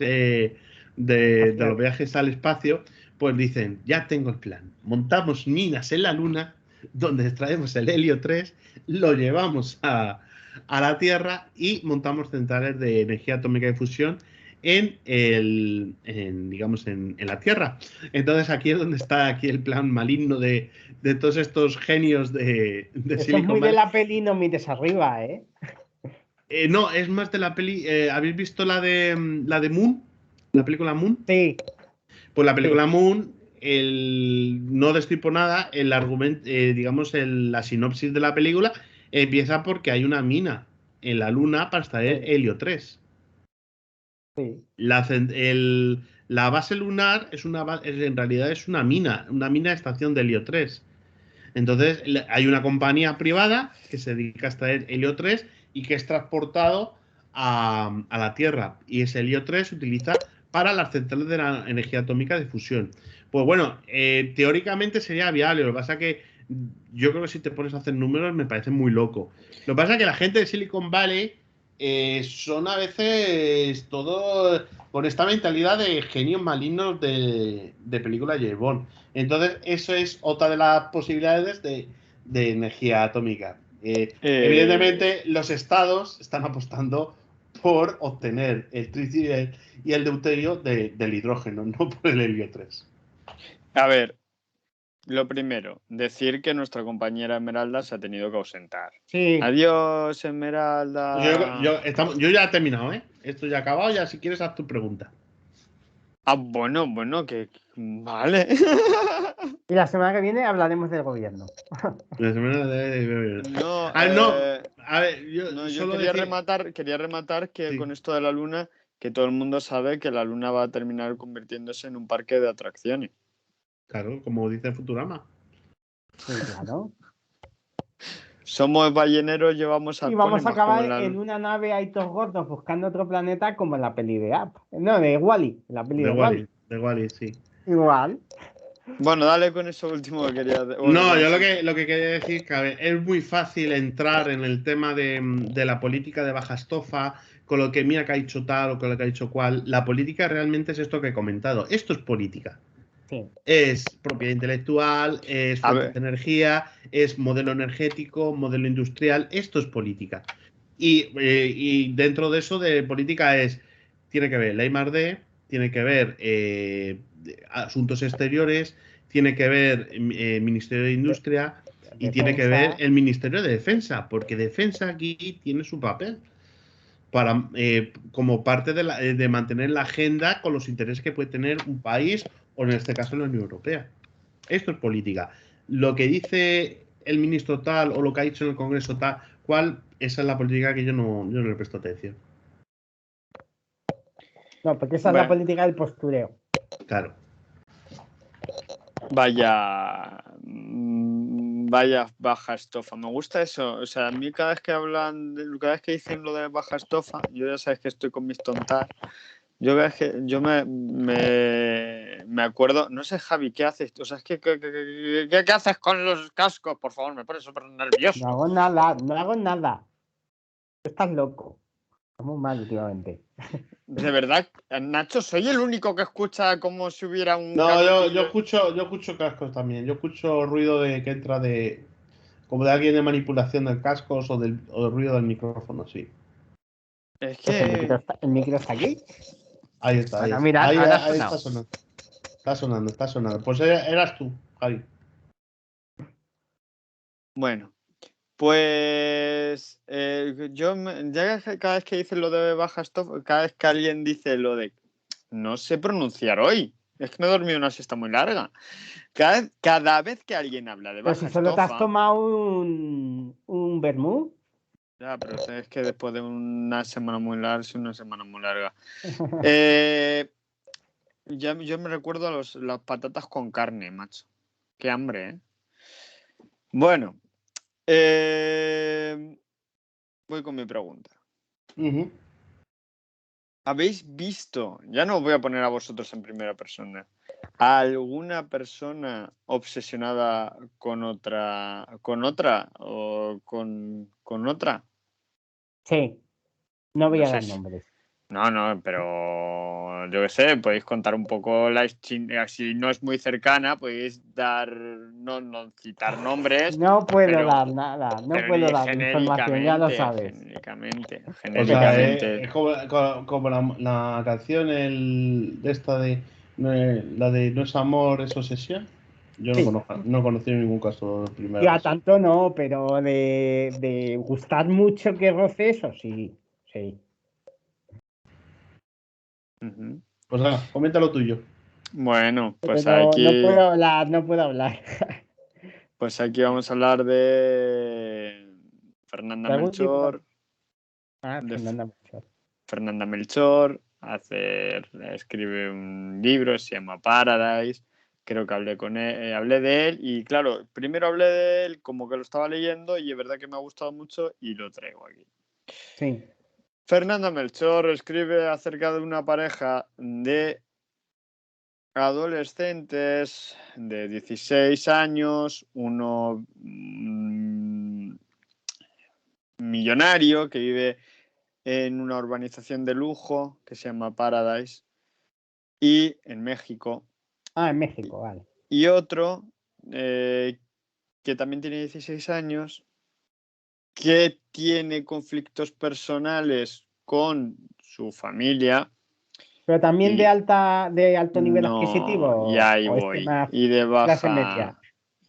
los viajes al espacio, pues dicen, ya tengo el plan, montamos minas en la Luna, donde extraemos el helio 3, lo llevamos a la Tierra y montamos centrales de energía atómica de fusión en la Tierra. Entonces aquí es donde está aquí el plan maligno de todos estos genios de Eso Silicon Valley. Es muy de la peli No mires arriba, ¿eh? No, es más de la peli. ¿Habéis visto la de Moon? ¿La película Moon? Sí. Pues la película Moon, no destripo nada, el argumento, digamos, la sinopsis de la película empieza porque hay una mina en la Luna para extraer helio 3. Sí. La La base lunar en realidad es una mina de estación de helio 3. Entonces, hay una compañía privada que se dedica a extraer helio 3 y que es transportado a la Tierra. Y ese helio 3 se utiliza para las centrales de la energía atómica de fusión. Pues bueno, teóricamente sería viable. Lo que pasa es que yo creo que si te pones a hacer números me parece muy loco. Lo que pasa es que la gente de Silicon Valley son a veces todo con esta mentalidad de genios malignos de película James Bond. Entonces, eso es otra de las posibilidades de energía atómica. Evidentemente, los estados están apostando por obtener el tritium y el deuterio del hidrógeno, no por el helio 3. A ver, lo primero, decir que nuestra compañera Esmeralda se ha tenido que ausentar. Sí. Adiós, Esmeralda. Yo ya he terminado, ¿eh? Esto ya ha acabado, ya si quieres haz tu pregunta. Ah, bueno, que vale. Y la semana que viene hablaremos del gobierno. La semana de... No, a ver, yo quería rematar que sí. con esto de la luna, que todo el mundo sabe que la luna va a terminar convirtiéndose en un parque de atracciones. Claro, como dice Futurama. Sí, claro. Somos balleneros, llevamos Y vamos a acabar en una nave ahí todos gordos buscando otro planeta como en la peli de Up. No, de Wall-E. La peli de Wall-E. De Wall-E, sí. Igual. Bueno, dale con eso último que quería... No, yo lo que quería decir que a ver, es muy fácil entrar en el tema de la política de baja estofa, con lo que mira que ha dicho tal o con lo que ha dicho cual. La política realmente es esto que he comentado. Esto es política. Sí. Es propiedad intelectual, es fuentes de energía, es modelo energético, modelo industrial. Esto es política. Y dentro de eso de política tiene que ver la I+D, tiene que ver asuntos exteriores, tiene que ver Ministerio de Industria y tiene que ver el Ministerio de Defensa, porque Defensa aquí tiene su papel para como parte de mantener la agenda con los intereses que puede tener un país o en este caso la Unión Europea. Esto es política. Lo que dice el ministro tal o lo que ha dicho en el Congreso tal, esa es la política que yo no le presto atención. No, porque esa es la política del postureo. Claro. Vaya baja estofa. Me gusta eso. O sea, a mí cada vez que dicen lo de baja estofa, yo ya sabes que estoy con mis tontas. Yo me acuerdo, no sé, Javi, ¿qué haces? O sea, es ¿qué haces con los cascos? Por favor, me pones súper nervioso. No hago nada. Estás loco. Estás muy mal últimamente. De verdad, Nacho, soy el único que escucha como si hubiera un... No, yo escucho cascos también. Yo escucho ruido que entra como de alguien de manipulación del cascos o del ruido del micrófono, sí. Es que... ¿El micro está aquí? Ahí está, bueno, mira, ahí está sonando. Está sonando. Pues eras tú, Javi. Bueno, pues yo ya cada vez que dicen lo de baja estofa, cada vez que alguien dice lo de no sé pronunciar hoy, es que me he dormido una siesta muy larga. Cada vez que alguien habla de baja estofa... Pero si solo te has tomado un vermú. Ya, pero es que después de una semana muy larga, yo me recuerdo a las patatas con carne, macho. Qué hambre, ¿eh? Bueno, voy con mi pregunta. ¿Habéis visto, ya no os voy a poner a vosotros en primera persona, a alguna persona obsesionada con otra o con otra? Sí, no voy No a sé dar nombres. No, pero yo qué sé, podéis contar un poco si no es muy cercana, podéis no citar nombres. No puedo dar nada, no puedo dar información, ya lo sabes. Genéricamente. O sea, es como la canción de esta la de No es amor, es obsesión. Yo no he conocido ningún caso de primera Ya persona. tanto no, pero de gustar mucho que roce eso, sí. Pues nada, comenta lo tuyo. Bueno, pues pero aquí... No puedo hablar. Pues aquí vamos a hablar de Fernanda Melchor. Fernanda Melchor. Fernanda Melchor, escribe un libro, se llama Paradise. Creo que hablé de él y claro, primero hablé de él como que lo estaba leyendo y es verdad que me ha gustado mucho y lo traigo aquí. Sí. Fernanda Melchor escribe acerca de una pareja de adolescentes de 16 años, uno millonario que vive en una urbanización de lujo que se llama Paradise y en México. En México, vale. Y otro que también tiene 16 años, que tiene conflictos personales con su familia. Pero también de alto nivel adquisitivo. Y ahí voy. Y de baja. Clase media.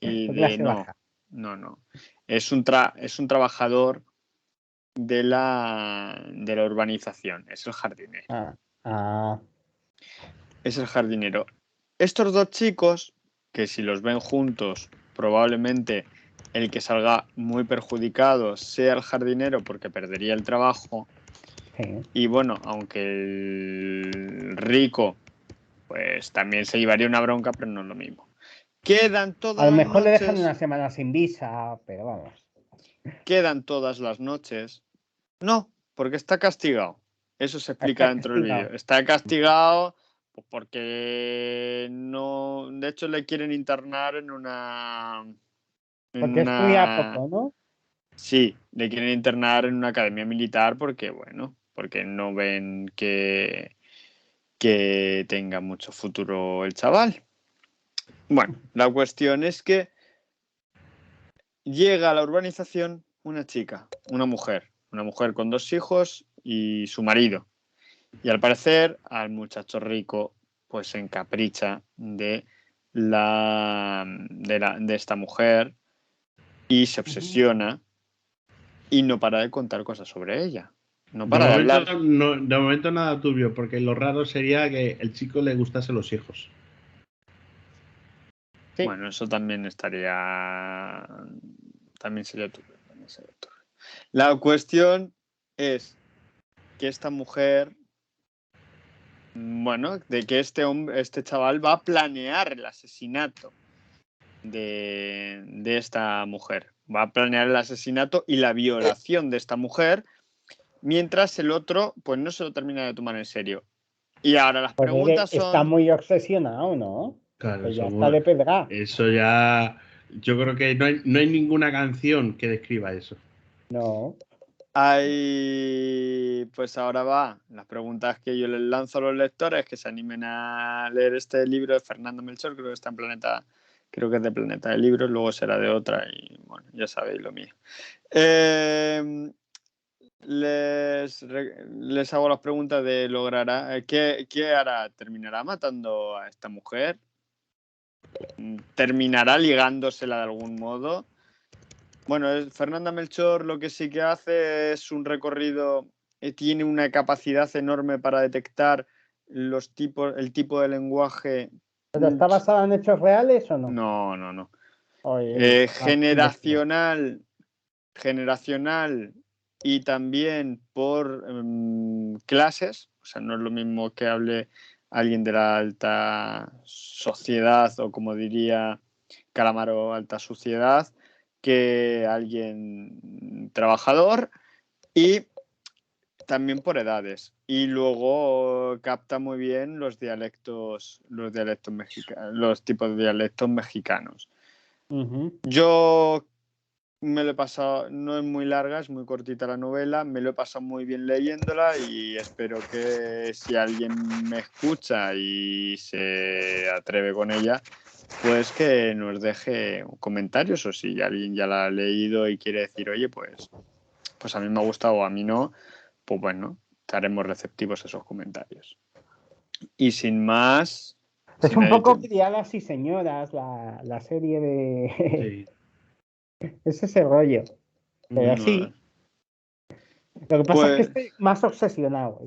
Y de baja. No. Es un trabajador de la urbanización. Es el jardinero. Es el jardinero. Estos dos chicos, que si los ven juntos, probablemente el que salga muy perjudicado sea el jardinero porque perdería el trabajo. Sí. Y bueno, aunque el rico pues también se llevaría una bronca, pero no es lo mismo. Quedan todas a lo mejor las noches, le dejan una semana sin visa, pero vamos. Quedan todas las noches. No, porque está castigado. Eso se explica dentro del vídeo. Está castigado porque no. De hecho, le quieren internar en una. Porque estudia poco, ¿no? Sí, le quieren internar en una academia militar porque no ven que tenga mucho futuro el chaval. Bueno, la cuestión es que llega a la urbanización una chica, una mujer con 2 hijos y su marido. Y al parecer al muchacho rico pues se encapricha de esta mujer y se obsesiona y no para de contar cosas sobre ella. No para de hablar. De momento nada turbio, porque lo raro sería que el chico le gustase los hijos. Sí. Bueno, eso también estaría. También sería turbio. La cuestión es que esta mujer. Bueno, de que este chaval va a planear el asesinato de esta mujer. Va a planear el asesinato y la violación de esta mujer, mientras el otro, pues no se lo termina de tomar en serio. Y ahora las preguntas son. Está muy obsesionado, ¿no? Claro, ya está de pedra. Eso ya. Yo creo que no hay ninguna canción que describa eso. No. Pues ahora va las preguntas que yo les lanzo a los lectores que se animen a leer este libro de Fernando Melchor. Creo que está en Planeta, creo que es de Planeta de Libros, luego será de otra y bueno, ya sabéis lo mío. Les hago las preguntas de logrará, ¿qué hará? ¿Terminará matando a esta mujer? ¿Terminará ligándosela de algún modo? Bueno, Fernanda Melchor lo que sí que hace es un recorrido, tiene una capacidad enorme para detectar el tipo de lenguaje. ¿Pero está basada en hechos reales o no? No. Oye, generacional y también por clases. O sea, no es lo mismo que hable alguien de la alta sociedad o como diría Calamaro, alta sociedad, que alguien trabajador y también por edades. Y luego capta muy bien los tipos de dialectos mexicanos. Yo me lo he pasado, no es muy larga, es muy cortita la novela, me lo he pasado muy bien leyéndola y espero que si alguien me escucha y se atreve con ella, pues que nos deje comentarios o si alguien ya la ha leído y quiere decir, oye, pues a mí me ha gustado o a mí no, pues bueno, estaremos receptivos a esos comentarios. Y sin más... Es un poco Criadas y Señoras, la serie de... Sí. Es ese rollo. Pero sí. Lo que pasa es que estoy más obsesionado.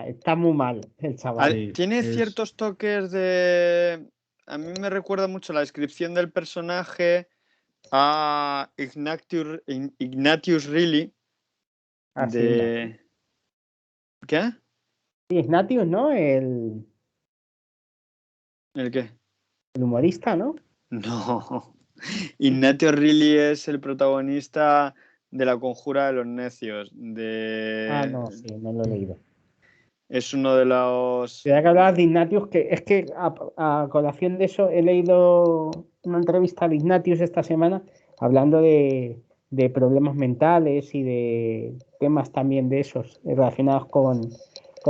Está muy mal el chaval. Tiene ciertos toques de... A mí me recuerda mucho la descripción del personaje a Ignatius Reilly. ¿Qué? Ignatius, ¿no? ¿El qué? El humorista, ¿no? No. Ignatius Riley es el protagonista de La Conjura de los Necios. No, sí, no lo he leído. Es uno de los... Tenía que hablar de Ignatius, que es que a colación de eso he leído una entrevista de Ignatius esta semana hablando de problemas mentales y de temas también de esos relacionados con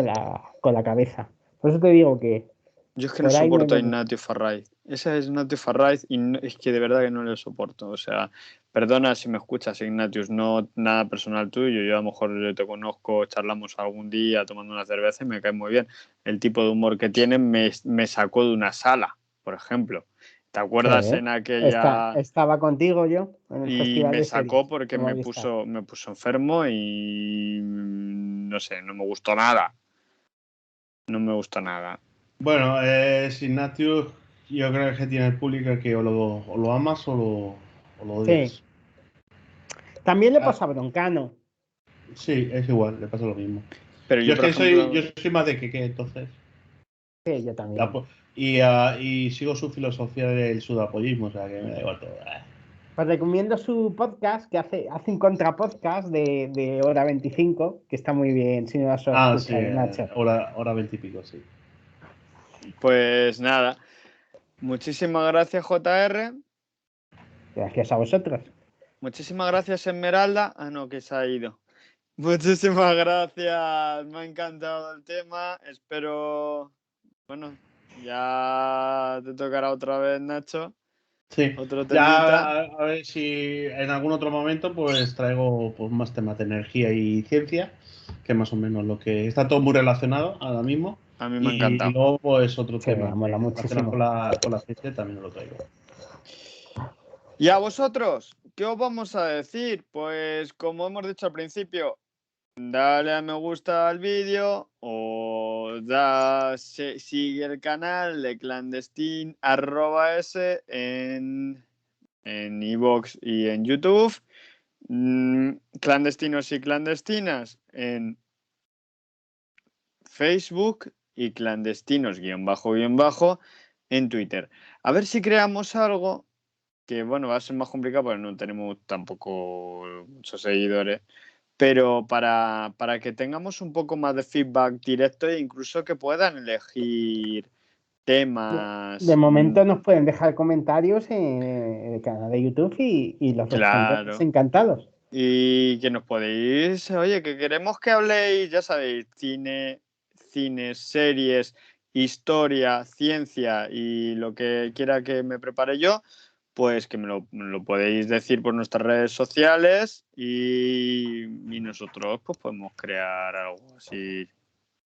la cabeza. Por eso te digo que... Yo es que no soporto a Ignatius Farraiz. Ese es Ignatius Farraiz y es que de verdad que no le soporto. O sea, perdona si me escuchas, Ignatius, no nada personal tuyo. Yo a lo mejor yo te conozco, charlamos algún día tomando una cerveza y me cae muy bien. El tipo de humor que tiene me sacó de una sala, por ejemplo. ¿Te acuerdas en aquella...? Estaba contigo yo en el y festival me de sacó series, porque me puso enfermo y no sé, no me gustó nada. No me gustó nada. Bueno, Ignatius, yo creo que tiene el público que o lo amas o lo odias. Sí. También le pasa a Broncano. Sí, es igual, le pasa lo mismo. Pero yo, es que yo soy más de que entonces. Sí, yo también. Y sigo su filosofía del sudapollismo, o sea que me da igual todo. Pues recomiendo su podcast, que hace un contrapodcast de hora 25, que está muy bien, si no lo has escuchado, sí, Nacho. hora 20 y pico, sí. Pues nada, muchísimas gracias, JR. Gracias a vosotros. Muchísimas gracias, Esmeralda. No, que se ha ido. Muchísimas gracias, me ha encantado el tema. Espero, bueno, ya te tocará otra vez, Nacho. Sí, otro ya a ver si en algún otro momento pues traigo pues, más temas de energía y ciencia, que más o menos lo que está todo muy relacionado ahora mismo. A mí me ha encantado. Y luego pues otro Sí, tema mola muchísimo. con la ciencia también lo traigo. ¿Y a vosotros? ¿Qué os vamos a decir? Pues como hemos dicho al principio, dale a me gusta al vídeo o sigue el canal de clandestin @s en iVoox y en YouTube. Clandestinos y clandestinas en Facebook y clandestinos__ en Twitter. A ver si creamos algo que, bueno, va a ser más complicado porque no tenemos tampoco muchos seguidores, pero para que tengamos un poco más de feedback directo e incluso que puedan elegir temas. De momento nos pueden dejar comentarios en el canal de YouTube y los responderemos encantados. Y que nos podéis, oye, que queremos que habléis, ya sabéis, cine, series, historia, ciencia y lo que quiera que me prepare yo, pues que me lo podéis decir por nuestras redes sociales y nosotros pues podemos crear algo así,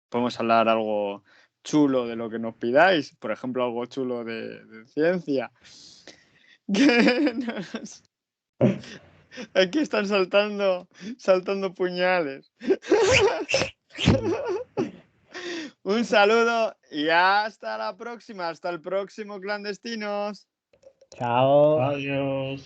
podemos hablar algo chulo de lo que nos pidáis, por ejemplo, algo chulo de ciencia. Aquí están saltando puñales. Un saludo y hasta la próxima. Hasta el próximo, clandestinos. Chao. Adiós.